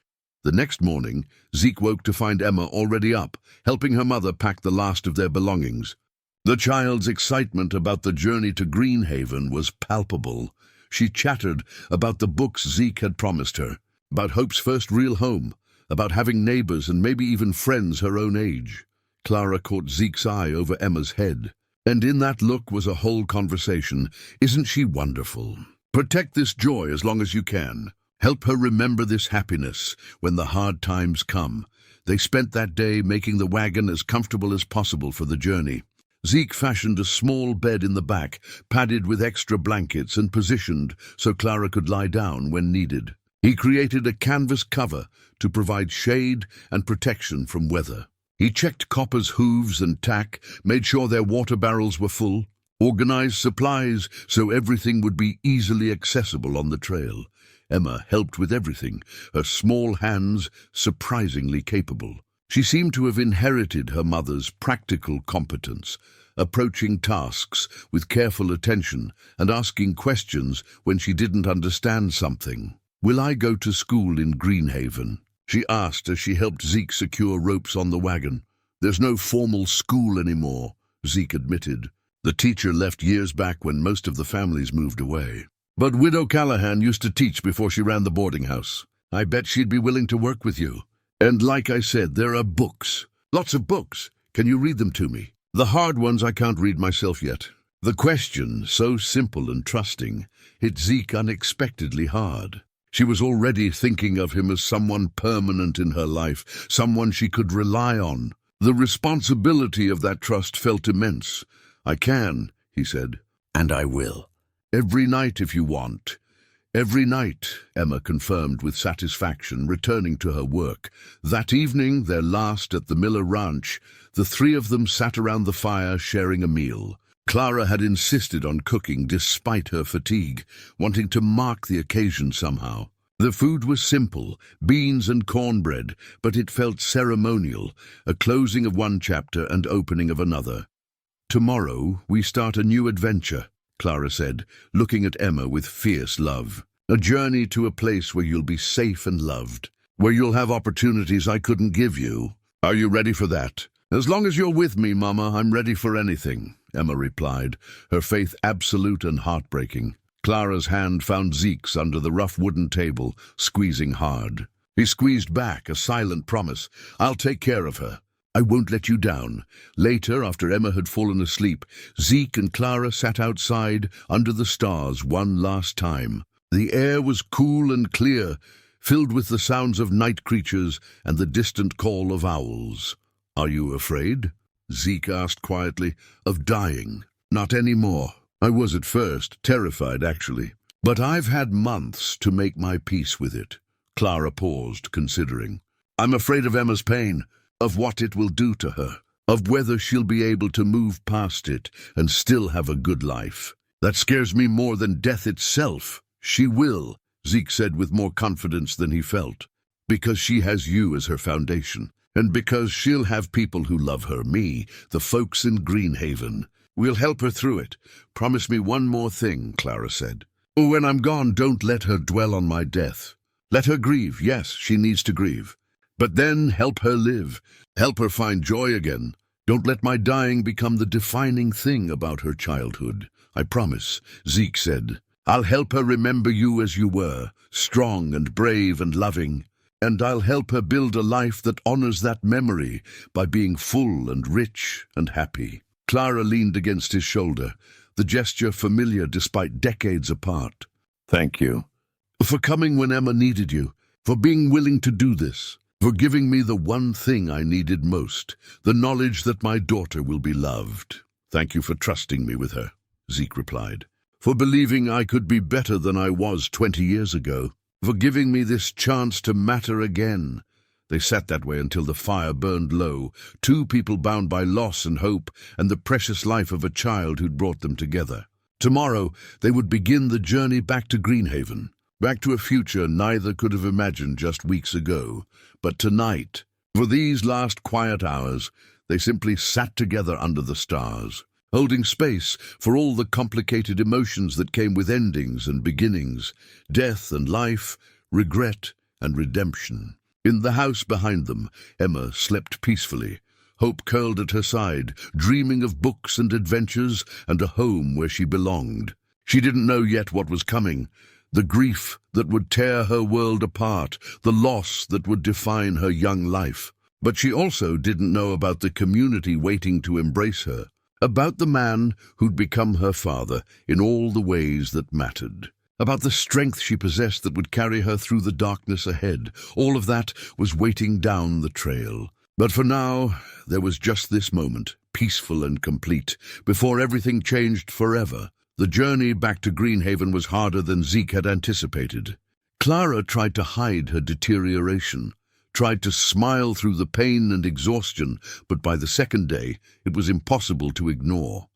The next morning, Zeke woke to find Emma already up, helping her mother pack the last of their belongings. The child's excitement about the journey to Greenhaven was palpable. She chattered about the books Zeke had promised her, about Hope's first real home, about having neighbors and maybe even friends her own age. Clara caught Zeke's eye over Emma's head, and in that look was a whole conversation. Isn't she wonderful? Protect this joy as long as you can. Help her remember this happiness when the hard times come. They spent that day making the wagon as comfortable as possible for the journey. Zeke fashioned a small bed in the back, padded with extra blankets and positioned so Clara could lie down when needed. He created a canvas cover to provide shade and protection from weather. He checked Copper's hooves and tack, made sure their water barrels were full, organized supplies so everything would be easily accessible on the trail. Emma helped with everything, her small hands surprisingly capable. She seemed to have inherited her mother's practical competence, approaching tasks with careful attention and asking questions when she didn't understand something. Will I go to school in Greenhaven? She asked as she helped Zeke secure ropes on the wagon. There's no formal school anymore, Zeke admitted. The teacher left years back when most of the families moved away. But Widow Callahan used to teach before she ran the boarding house. I bet she'd be willing to work with you. And like I said, there are books. Lots of books. Can you read them to me? The hard ones I can't read myself yet. The question, so simple and trusting, hit Zeke unexpectedly hard. She was already thinking of him as someone permanent in her life, someone she could rely on. The responsibility of that trust felt immense. I can, he said. And I will. Every night if you want. Every night, Emma confirmed with satisfaction, returning to her work. That evening, their last at the Miller Ranch, the three of them sat around the fire sharing a meal. Clara had insisted on cooking despite her fatigue, wanting to mark the occasion somehow. The food was simple, beans and cornbread, but it felt ceremonial, a closing of one chapter and opening of another. Tomorrow we start a new adventure, Clara said, looking at Emma with fierce love. A journey to a place where you'll be safe and loved, where you'll have opportunities I couldn't give you. Are you ready for that? As long as you're with me, Mama, I'm ready for anything, Emma replied, her faith absolute and heartbreaking. Clara's hand found Zeke's under the rough wooden table, squeezing hard. He squeezed back, a silent promise. "I'll take care of her. I won't let you down." Later, after Emma had fallen asleep, Zeke and Clara sat outside under the stars one last time. The air was cool and clear, filled with the sounds of night creatures and the distant call of owls. "Are you afraid?" Zeke asked quietly. "Of dying?" "Not anymore. I was at first, terrified actually. But I've had months to make my peace with it." Clara paused, considering. "I'm afraid of Emma's pain, of what it will do to her, of whether she'll be able to move past it and still have a good life. That scares me more than death itself." "She will," Zeke said with more confidence than he felt, "because she has you as her foundation, and because she'll have people who love her, me, the folks in Greenhaven. We'll help her through it. Promise me one more thing," Clara said. "Oh, when I'm gone, don't let her dwell on my death. Let her grieve. Yes, she needs to grieve. But then help her live. Help her find joy again. Don't let my dying become the defining thing about her childhood." "I promise," Zeke said. "I'll help her remember you as you were, strong and brave and loving. And I'll help her build a life that honors that memory by being full and rich and happy." Clara leaned against his shoulder, the gesture familiar despite decades apart. "Thank you. For coming when Emma needed you, for being willing to do this, for giving me the one thing I needed most, the knowledge that my daughter will be loved." "Thank you for trusting me with her," Zeke replied. "For believing I could be better than I was 20 years ago. For giving me this chance to matter again." They sat that way until the fire burned low, two people bound by loss and hope and the precious life of a child who'd brought them together. Tomorrow they would begin the journey back to Greenhaven, back to a future neither could have imagined just weeks ago. But tonight, for these last quiet hours, they simply sat together under the stars, holding space for all the complicated emotions that came with endings and beginnings, death and life, regret and redemption. In the house behind them, Emma slept peacefully. Hope curled at her side, dreaming of books and adventures and a home where she belonged. She didn't know yet what was coming, the grief that would tear her world apart, the loss that would define her young life. But she also didn't know about the community waiting to embrace her, about the man who'd become her father in all the ways that mattered, about the strength she possessed that would carry her through the darkness ahead. All of that was waiting down the trail. But for now, there was just this moment, peaceful and complete, before everything changed forever. The journey back to Greenhaven was harder than Zeke had anticipated. Clara tried to hide her deterioration, tried to smile through the pain and exhaustion, but by the second day, it was impossible to ignore.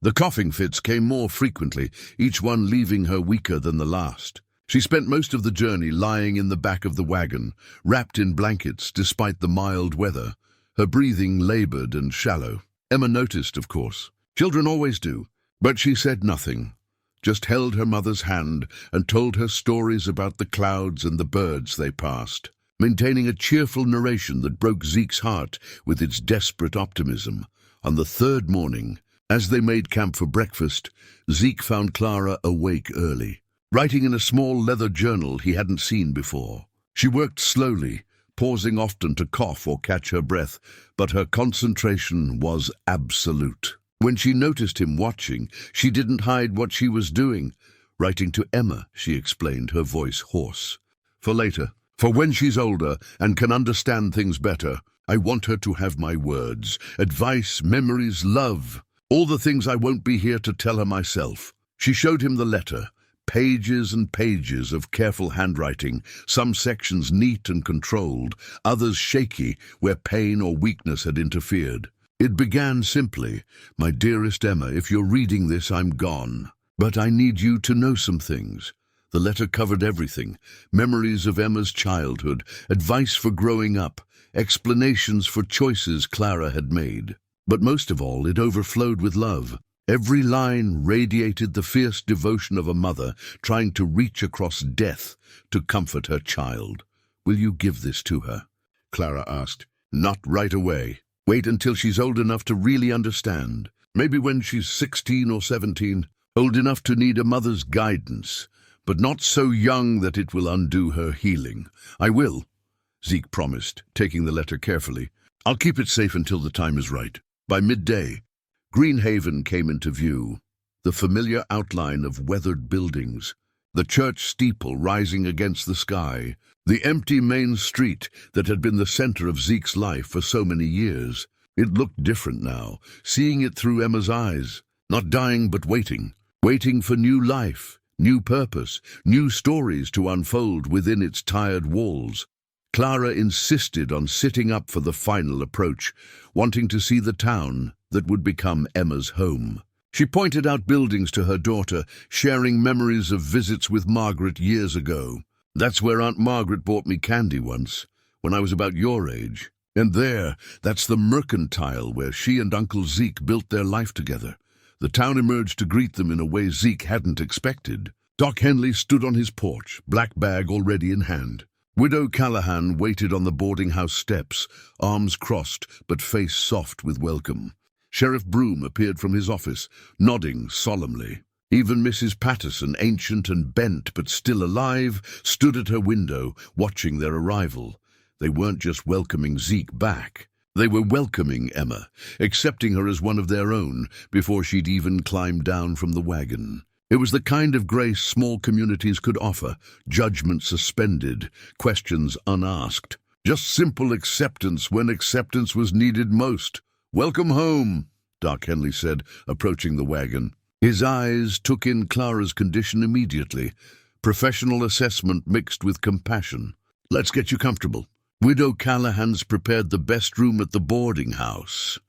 The coughing fits came more frequently, each one leaving her weaker than the last. She spent most of the journey lying in the back of the wagon, wrapped in blankets despite the mild weather, her breathing labored and shallow. Emma noticed, of course. Children always do. But she said nothing, just held her mother's hand and told her stories about the clouds and the birds they passed, maintaining a cheerful narration that broke Zeke's heart with its desperate optimism. On the third morning, as they made camp for breakfast, Zeke found Clara awake early, writing in a small leather journal he hadn't seen before. She worked slowly, pausing often to cough or catch her breath, but her concentration was absolute. When she noticed him watching, she didn't hide what she was doing. "Writing to Emma," she explained, her voice hoarse. "For later, for when she's older and can understand things better. I want her to have my words, advice, memories, love, all the things I won't be here to tell her myself." She showed him the letter, pages and pages of careful handwriting, some sections neat and controlled, others shaky where pain or weakness had interfered. It began simply, "My dearest Emma, if you're reading this, I'm gone. But I need you to know some things." The letter covered everything: memories of Emma's childhood, advice for growing up, explanations for choices Clara had made. But most of all, it overflowed with love. Every line radiated the fierce devotion of a mother trying to reach across death to comfort her child. "Will you give this to her?" Clara asked. "Not right away. Wait until she's old enough to really understand. Maybe when she's 16 or 17. old enough to need a mother's guidance, but not so young that it will undo her healing. I will, Zeke promised, taking the letter carefully. I'll keep it safe until the time is right. By midday, Greenhaven came into view, the familiar outline of weathered buildings, the church steeple rising against the sky, the empty main street that had been the center of Zeke's life for so many years. It looked different now, seeing it through Emma's eyes, not dying but waiting for new life, new purpose, new stories to unfold within its tired walls. Clara insisted on sitting up for the final approach, wanting to see the town that would become Emma's home. She pointed out buildings to her daughter, sharing memories of visits with Margaret years ago. That's where Aunt Margaret bought me candy once, when I was about your age. And that's the mercantile where she and Uncle Zeke built their life together. The town emerged to greet them in a way Zeke hadn't expected. Doc Henley stood on his porch, black bag already in hand. Widow Callahan waited on the boarding house steps, arms crossed but face soft with welcome. Sheriff Broom appeared from his office, nodding solemnly. Even Mrs. Patterson, ancient and bent but still alive, stood at her window, watching their arrival. They weren't just welcoming Zeke back. They were welcoming Emma, accepting her as one of their own before she'd even climbed down from the wagon. It was the kind of grace small communities could offer, judgment suspended, questions unasked. Just simple acceptance when acceptance was needed most. "Welcome home," Doc Henley said, approaching the wagon. His eyes took in Clara's condition immediately, professional assessment mixed with compassion. "Let's get you comfortable. Widow Callahan's prepared the best room at the boarding house."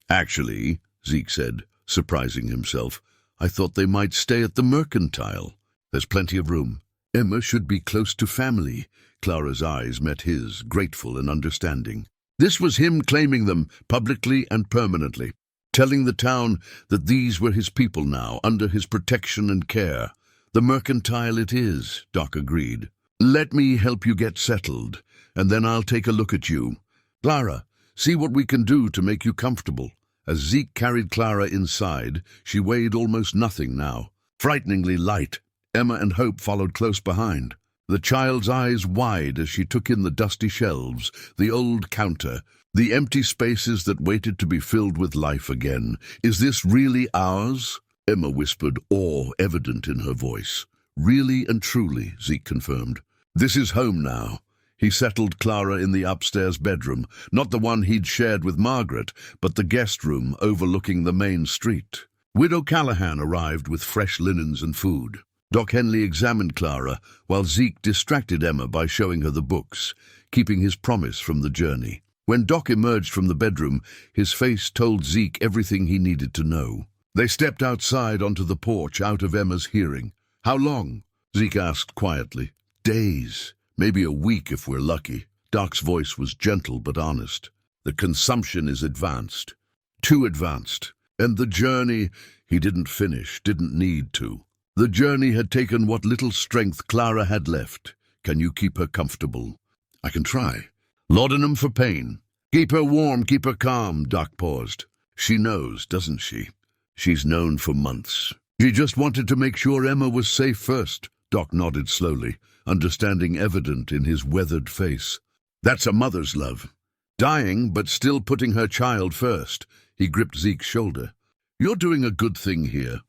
"Actually," Zeke said, surprising himself, "I thought they might stay at the mercantile. There's plenty of room. Emma should be close to family." Clara's eyes met his, grateful and understanding. This was him claiming them, publicly and permanently, telling the town that these were his people now, under his protection and care. "The mercantile it is," Doc agreed. "Let me help you get settled, and then I'll take a look at you. Clara, see what we can do to make you comfortable." As Zeke carried Clara inside, she weighed almost nothing now, frighteningly light. Emma and Hope followed close behind, the child's eyes wide as she took in the dusty shelves, the old counter, the empty spaces that waited to be filled with life again. "Is this really ours?" Emma whispered, awe evident in her voice. "Really and truly," Zeke confirmed. "This is home now." He settled Clara in the upstairs bedroom, not the one he'd shared with Margaret, but the guest room overlooking the main street. Widow Callahan arrived with fresh linens and food. Doc Henley examined Clara, while Zeke distracted Emma by showing her the books, keeping his promise from the journey. When Doc emerged from the bedroom, his face told Zeke everything he needed to know. They stepped outside onto the porch, out of Emma's hearing. "How long?" Zeke asked quietly. "Days. Maybe a week if we're lucky." Doc's voice was gentle but honest. "The consumption is advanced. Too advanced. And the journey," he didn't finish, didn't need to. "The journey had taken what little strength Clara had left. Can you keep her comfortable?" "I can try. Laudanum for pain. Keep her warm, keep her calm." Doc paused. "She knows, doesn't she? She's known for months. She just wanted to make sure Emma was safe first." Doc nodded slowly, understanding evident in his weathered face. "That's a mother's love. Dying, but still putting her child first." He gripped Zeke's shoulder. "You're doing a good thing here.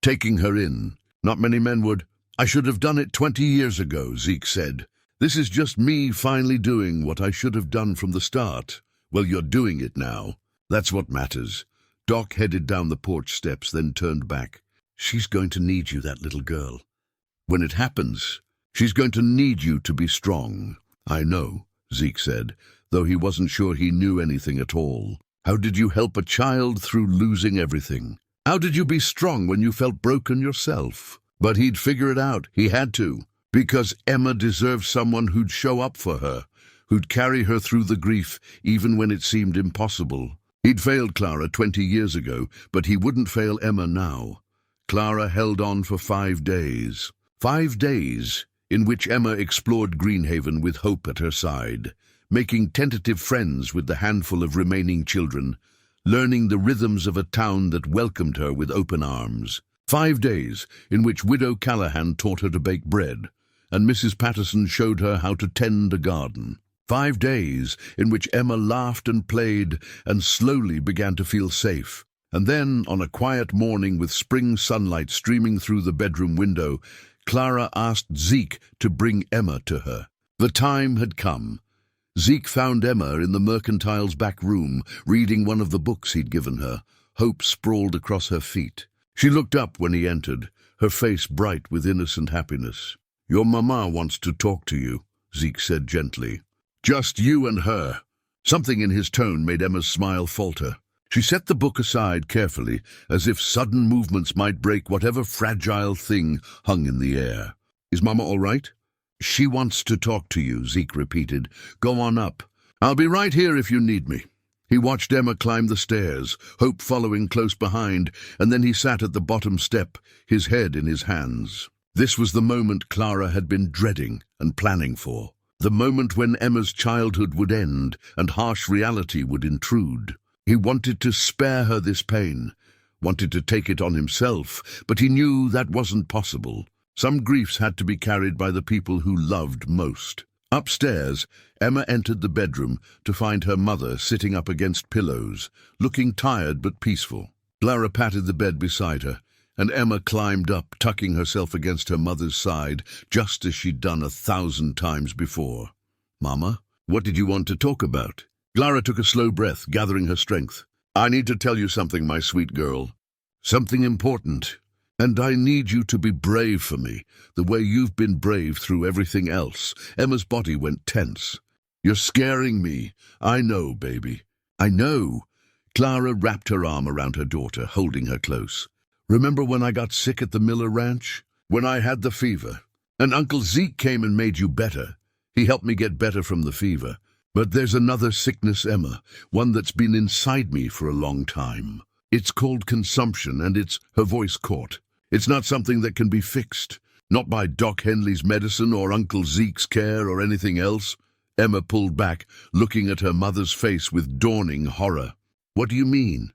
Taking her in. Not many men would." "I should have done it 20 years ago," Zeke said. "This is just me finally doing what I should have done from the start." "Well, you're doing it now. That's what matters." Doc headed down the porch steps, then turned back. "She's going to need you, that little girl. When it happens, she's going to need you to be strong." "I know," Zeke said, though he wasn't sure he knew anything at all. "How did you help a child through losing everything? How did you be strong when you felt broken yourself?" But he'd figure it out. He had to. Because Emma deserved someone who'd show up for her, who'd carry her through the grief even when it seemed impossible. He'd failed Clara 20 years ago, but he wouldn't fail Emma now. Clara held on for 5 days. 5 days in which Emma explored Greenhaven with Hope at her side, making tentative friends with the handful of remaining children, learning the rhythms of a town that welcomed her with open arms. 5 days in which Widow Callahan taught her to bake bread, and Mrs. Patterson showed her how to tend a garden. 5 days in which Emma laughed and played and slowly began to feel safe. And then, on a quiet morning with spring sunlight streaming through the bedroom window, Clara asked Zeke to bring Emma to her. The time had come. Zeke found Emma in the mercantile's back room, reading one of the books he'd given her. Hope sprawled across her feet. She looked up when he entered, her face bright with innocent happiness. "Your mama wants to talk to you," Zeke said gently. "Just you and her." Something in his tone made Emma's smile falter. She set the book aside carefully, as if sudden movements might break whatever fragile thing hung in the air. "Is Mama all right?" "She wants to talk to you," Zeke repeated. "Go on up. I'll be right here if you need me." He watched Emma climb the stairs, Hope following close behind, and then he sat at the bottom step, his head in his hands. This was the moment Clara had been dreading and planning for. The moment when Emma's childhood would end and harsh reality would intrude. He wanted to spare her this pain, wanted to take it on himself, but he knew that wasn't possible. Some griefs had to be carried by the people who loved most. Upstairs, Emma entered the bedroom to find her mother sitting up against pillows, looking tired but peaceful. Clara patted the bed beside her, and Emma climbed up, tucking herself against her mother's side, just as she'd done 1,000 times before. "Mama, what did you want to talk about?" Clara took a slow breath, gathering her strength. "I need to tell you something, my sweet girl. Something important. And I need you to be brave for me, the way you've been brave through everything else." Emma's body went tense. "You're scaring me. I know, baby. I know." Clara wrapped her arm around her daughter, holding her close. "Remember when I got sick at the Miller Ranch? When I had the fever? And Uncle Zeke came and made you better. He helped me get better from the fever. But there's another sickness, Emma, one that's been inside me for a long time. It's called consumption, and her voice caught. It's not something that can be fixed. Not by Doc Henley's medicine or Uncle Zeke's care or anything else." Emma pulled back, looking at her mother's face with dawning horror. "What do you mean?"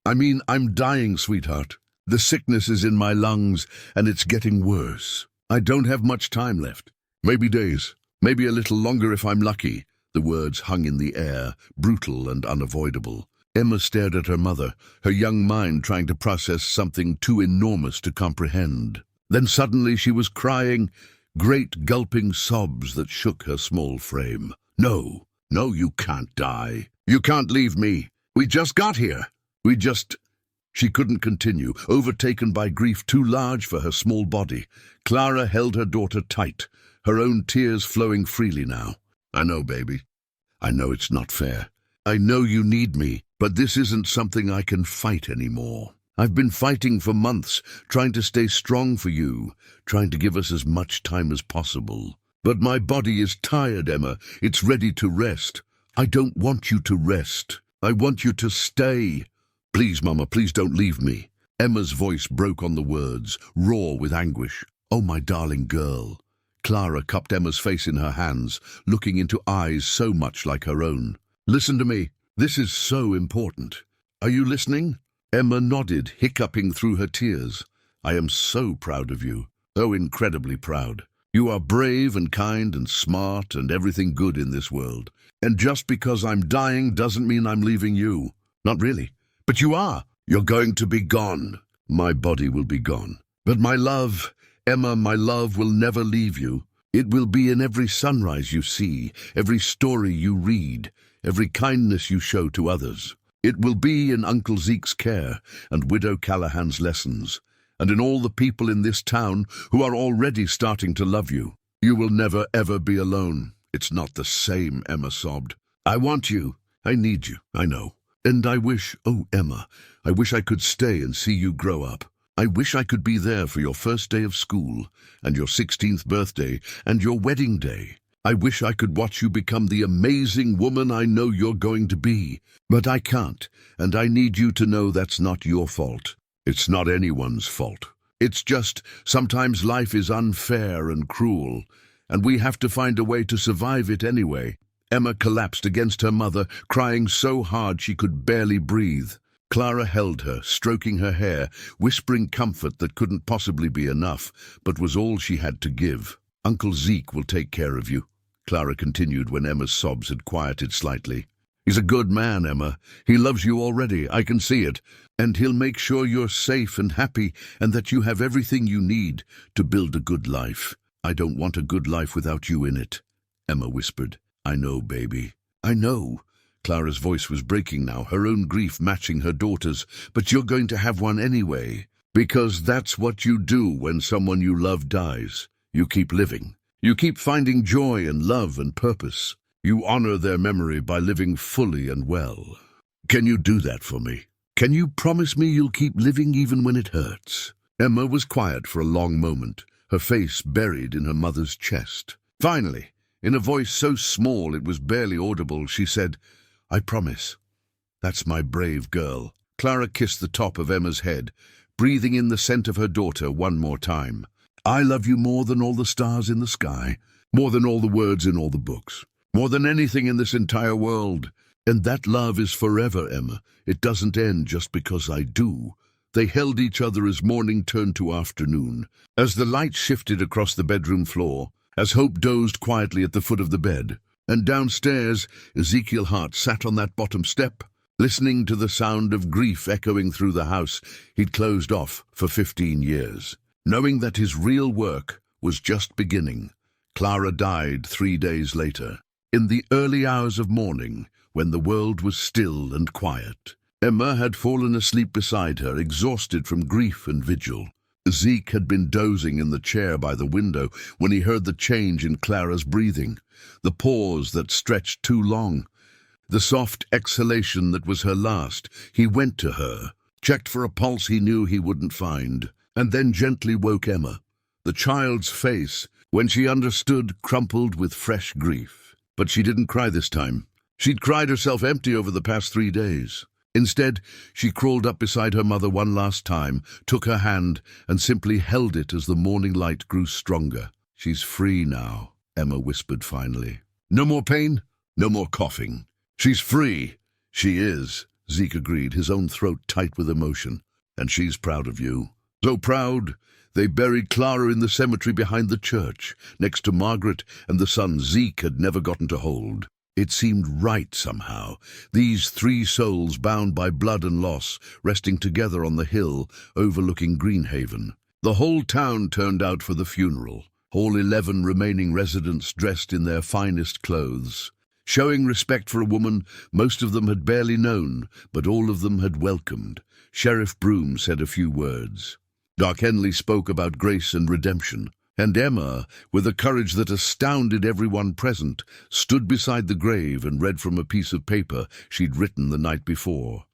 "I mean, I'm dying, sweetheart. The sickness is in my lungs, and it's getting worse. I don't have much time left. Maybe days, maybe a little longer if I'm lucky." The words hung in the air, brutal and unavoidable. Emma stared at her mother, her young mind trying to process something too enormous to comprehend. Then suddenly she was crying, great gulping sobs that shook her small frame. No, you can't die. You can't leave me. We just got here. She couldn't continue, overtaken by grief too large for her small body. Clara held her daughter tight, her own tears flowing freely now. "I know, baby. I know it's not fair. I know you need me, but this isn't something I can fight anymore. I've been fighting for months, trying to stay strong for you, trying to give us as much time as possible. But my body is tired, Emma. It's ready to rest. I don't want you to rest. I want you to stay. Please, Mama, please don't leave me." Emma's voice broke on the words, raw with anguish. "Oh, my darling girl." Clara cupped Emma's face in her hands, looking into eyes so much like her own. "Listen to me. This is so important. Are you listening?" Emma nodded, hiccuping through her tears. "I am so proud of you. Oh, incredibly proud. You are brave and kind and smart and everything good in this world. And just because I'm dying doesn't mean I'm leaving you. Not really. But you are. You're going to be gone. My body will be gone. But my love, Emma, my love will never leave you. It will be in every sunrise you see, every story you read, every kindness you show to others. It will be in Uncle Zeke's care and Widow Callahan's lessons, and in all the people in this town who are already starting to love you. You will never, ever be alone." "It's not the same," Emma sobbed. "I want you. I need you, I know. And I wish, oh, Emma, I wish I could stay and see you grow up. I wish I could be there for your first day of school, and your 16th birthday, and your wedding day. I wish I could watch you become the amazing woman I know you're going to be. But I can't, and I need you to know that's not your fault. It's not anyone's fault. It's just, sometimes life is unfair and cruel, and we have to find a way to survive it anyway." Emma collapsed against her mother, crying so hard she could barely breathe. Clara held her, stroking her hair, whispering comfort that couldn't possibly be enough, but was all she had to give. "Uncle Zeke will take care of you," Clara continued when Emma's sobs had quieted slightly. "He's a good man, Emma. He loves you already, I can see it. And he'll make sure you're safe and happy and that you have everything you need to build a good life." "I don't want a good life without you in it," Emma whispered. "I know, baby. I know." Clara's voice was breaking now, her own grief matching her daughter's. "But you're going to have one anyway, because that's what you do when someone you love dies. You keep living. You keep finding joy and love and purpose. You honor their memory by living fully and well. Can you do that for me? Can you promise me you'll keep living even when it hurts?" Emma was quiet for a long moment, her face buried in her mother's chest. Finally, in a voice so small it was barely audible, she said, "I promise. That's my brave girl." Clara kissed the top of Emma's head, breathing in the scent of her daughter one more time. "I love you more than all the stars in the sky, more than all the words in all the books, more than anything in this entire world. And that love is forever, Emma. It doesn't end just because I do." They held each other as morning turned to afternoon, as the light shifted across the bedroom floor, as Hope dozed quietly at the foot of the bed. And downstairs, Ezekiel Hart sat on that bottom step, listening to the sound of grief echoing through the house he'd closed off for 15 years. Knowing that his real work was just beginning, Clara died 3 days later, in the early hours of morning, when the world was still and quiet. Emma had fallen asleep beside her, exhausted from grief and vigil. Zeke had been dozing in the chair by the window when he heard the change in Clara's breathing, the pause that stretched too long, the soft exhalation that was her last. He went to her, checked for a pulse he knew he wouldn't find, and then gently woke Emma. The child's face, when she understood, crumpled with fresh grief. But she didn't cry this time. She'd cried herself empty over the past 3 days. Instead, she crawled up beside her mother one last time, took her hand, and simply held it as the morning light grew stronger. "She's free now," Emma whispered finally. "No more pain, no more coughing. She's free." "She is," Zeke agreed, his own throat tight with emotion. "And she's proud of you. So proud, they buried Clara in the cemetery behind the church, next to Margaret and the son Zeke had never gotten to hold. It seemed right somehow, these 3 souls bound by blood and loss, resting together on the hill overlooking Greenhaven. The whole town turned out for the funeral, all 11 remaining residents dressed in their finest clothes. Showing respect for a woman most of them had barely known, but all of them had welcomed. Sheriff Broom said a few words. Doc Henley spoke about grace and redemption. And Emma, with a courage that astounded everyone present, stood beside the grave and read from a piece of paper she'd written the night before.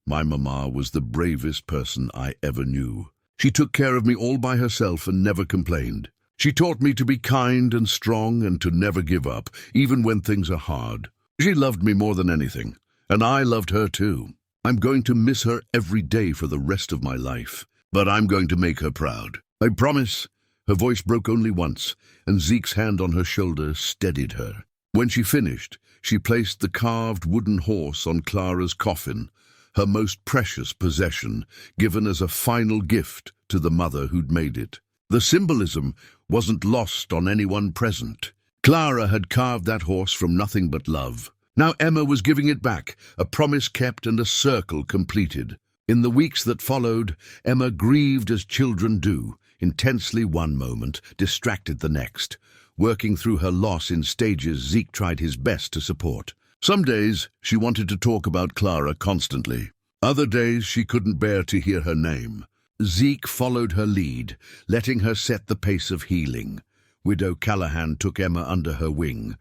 "My mama was the bravest person I ever knew. She took care of me all by herself and never complained. She taught me to be kind and strong and to never give up, even when things are hard. She loved me more than anything, and I loved her too. I'm going to miss her every day for the rest of my life, but I'm going to make her proud. I promise." Her voice broke only once, and Zeke's hand on her shoulder steadied her. When she finished, she placed the carved wooden horse on Clara's coffin, her most precious possession, given as a final gift to the mother who'd made it. The symbolism wasn't lost on anyone present. Clara had carved that horse from nothing but love. Now Emma was giving it back, a promise kept and a circle completed. In the weeks that followed, Emma grieved as children do, intensely one moment, distracted the next, working through her loss in stages Zeke tried his best to support. Some days she wanted to talk about Clara constantly. Other days she couldn't bear to hear her name. Zeke followed her lead, letting her set the pace of healing. Widow Callahan took Emma under her wing,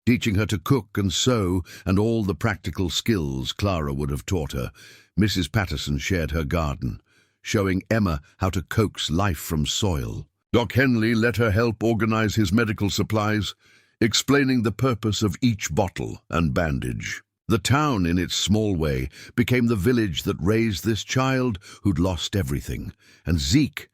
teaching her to cook and sew and all the practical skills Clara would have taught her. Mrs. Patterson shared her garden, showing Emma how to coax life from soil. Doc Henley let her help organize his medical supplies, explaining the purpose of each bottle and bandage. The town, in its small way, became the village that raised this child who'd lost everything. And Zeke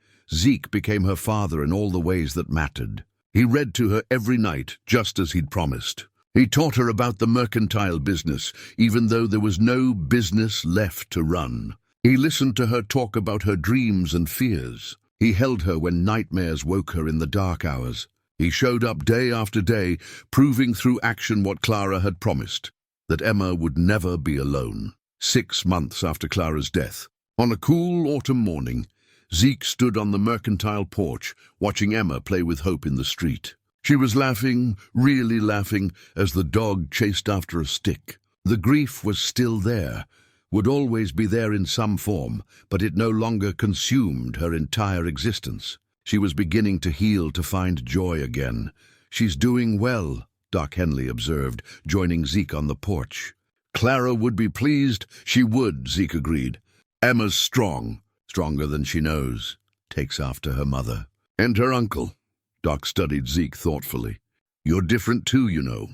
became her father in all the ways that mattered. He read to her every night, just as he'd promised. He taught her about the mercantile business, even though there was no business left to run. He listened to her talk about her dreams and fears. He held her when nightmares woke her in the dark hours. He showed up day after day, proving through action what Clara had promised, that Emma would never be alone. 6 months after Clara's death, on a cool autumn morning, Zeke stood on the mercantile porch, watching Emma play with Hope in the street. She was laughing, really laughing, as the dog chased after a stick. The grief was still there, would always be there in some form, but it no longer consumed her entire existence. She was beginning to heal, to find joy again. "She's doing well," Doc Henley observed, joining Zeke on the porch. "Clara would be pleased." "She would," Zeke agreed. "Emma's strong, stronger than she knows. Takes after her mother. And her uncle." Doc studied Zeke thoughtfully. "You're different too, you know.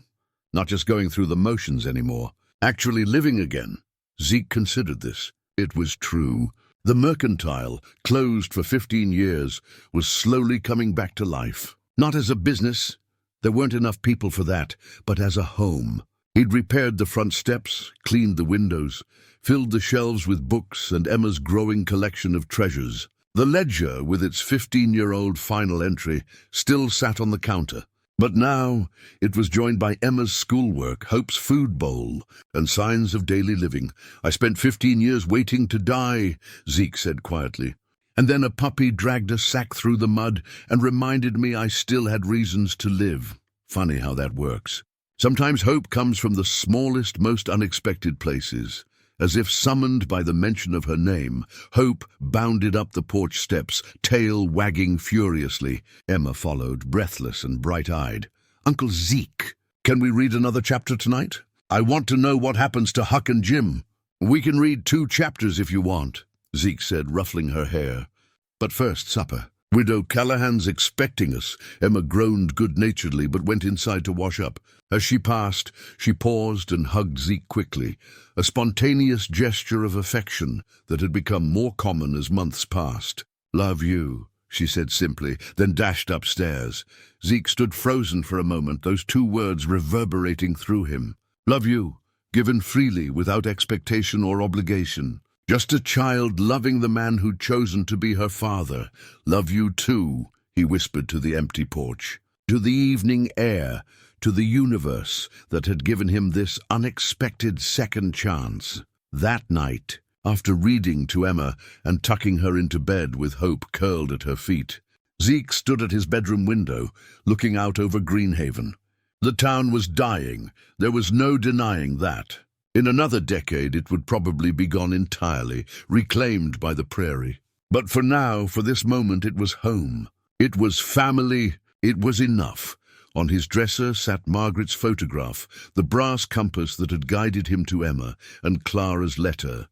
Not just going through the motions anymore. Actually living again." Zeke considered this. It was true. The mercantile, closed for 15 years, was slowly coming back to life. Not as a business. There weren't enough people for that, but as a home. He'd repaired the front steps, cleaned the windows, filled the shelves with books and Emma's growing collection of treasures. The ledger, with its 15-year-old final entry, still sat on the counter. But now it was joined by Emma's schoolwork, Hope's food bowl, and signs of daily living. "I spent 15 years waiting to die," Zeke said quietly. "And then a puppy dragged a sack through the mud and reminded me I still had reasons to live." Funny how that works. Sometimes hope comes from the smallest, most unexpected places. As if summoned by the mention of her name, Hope bounded up the porch steps, tail wagging furiously. Emma followed, breathless and bright-eyed. "Uncle Zeke, can we read another chapter tonight? I want to know what happens to Huck and Jim." "We can read 2 chapters if you want," Zeke said, ruffling her hair. "But first, supper. Widow Callahan's expecting us." Emma groaned good-naturedly, but went inside to wash up. As she passed, she paused and hugged Zeke quickly, a spontaneous gesture of affection that had become more common as months passed. "Love you," she said simply, then dashed upstairs. Zeke stood frozen for a moment, those 2 words reverberating through him. "Love you," given freely, without expectation or obligation. Just a child loving the man who'd chosen to be her father. "Love you too," he whispered to the empty porch, to the evening air, to the universe that had given him this unexpected second chance. That night, after reading to Emma and tucking her into bed with Hope curled at her feet, Zeke stood at his bedroom window, looking out over Greenhaven. The town was dying. There was no denying that. In another decade, it would probably be gone entirely, reclaimed by the prairie. But for now, for this moment, it was home. It was family. It was enough. On his dresser sat Margaret's photograph, the brass compass that had guided him to Emma, and Clara's letter,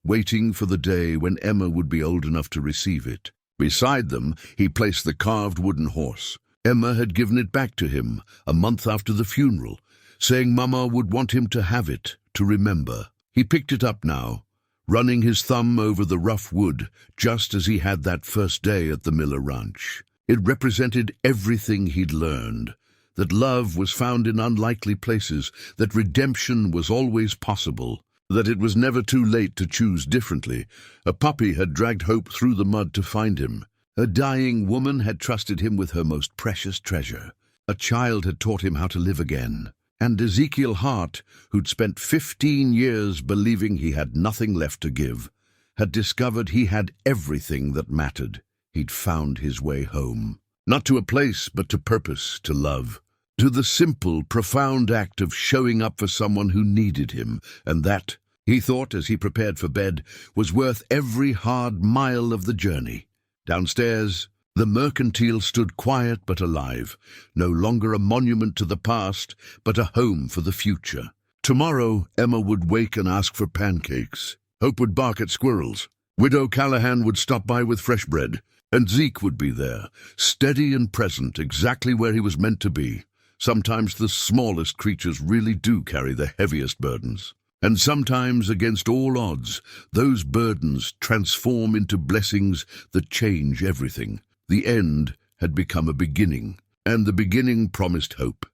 waiting for the day when Emma would be old enough to receive it. Beside them, he placed the carved wooden horse. Emma had given it back to him a month after the funeral, saying Mama would want him to have it, to remember. He picked it up now, running his thumb over the rough wood, just as he had that first day at the Miller Ranch. It represented everything he'd learned, that love was found in unlikely places, that redemption was always possible, that it was never too late to choose differently. A puppy had dragged Hope through the mud to find him. A dying woman had trusted him with her most precious treasure. A child had taught him how to live again. And Ezekiel Hart, who'd spent 15 years believing he had nothing left to give, had discovered he had everything that mattered. He'd found his way home. Not to a place, but to purpose, to love. To the simple, profound act of showing up for someone who needed him. And that, he thought as he prepared for bed, was worth every hard mile of the journey. Downstairs, the mercantile stood quiet but alive, no longer a monument to the past, but a home for the future. Tomorrow, Emma would wake and ask for pancakes. Hope would bark at squirrels. Widow Callahan would stop by with fresh bread. And Zeke would be there, steady and present, exactly where he was meant to be. Sometimes the smallest creatures really do carry the heaviest burdens. And sometimes, against all odds, those burdens transform into blessings that change everything. The end had become a beginning, and the beginning promised hope.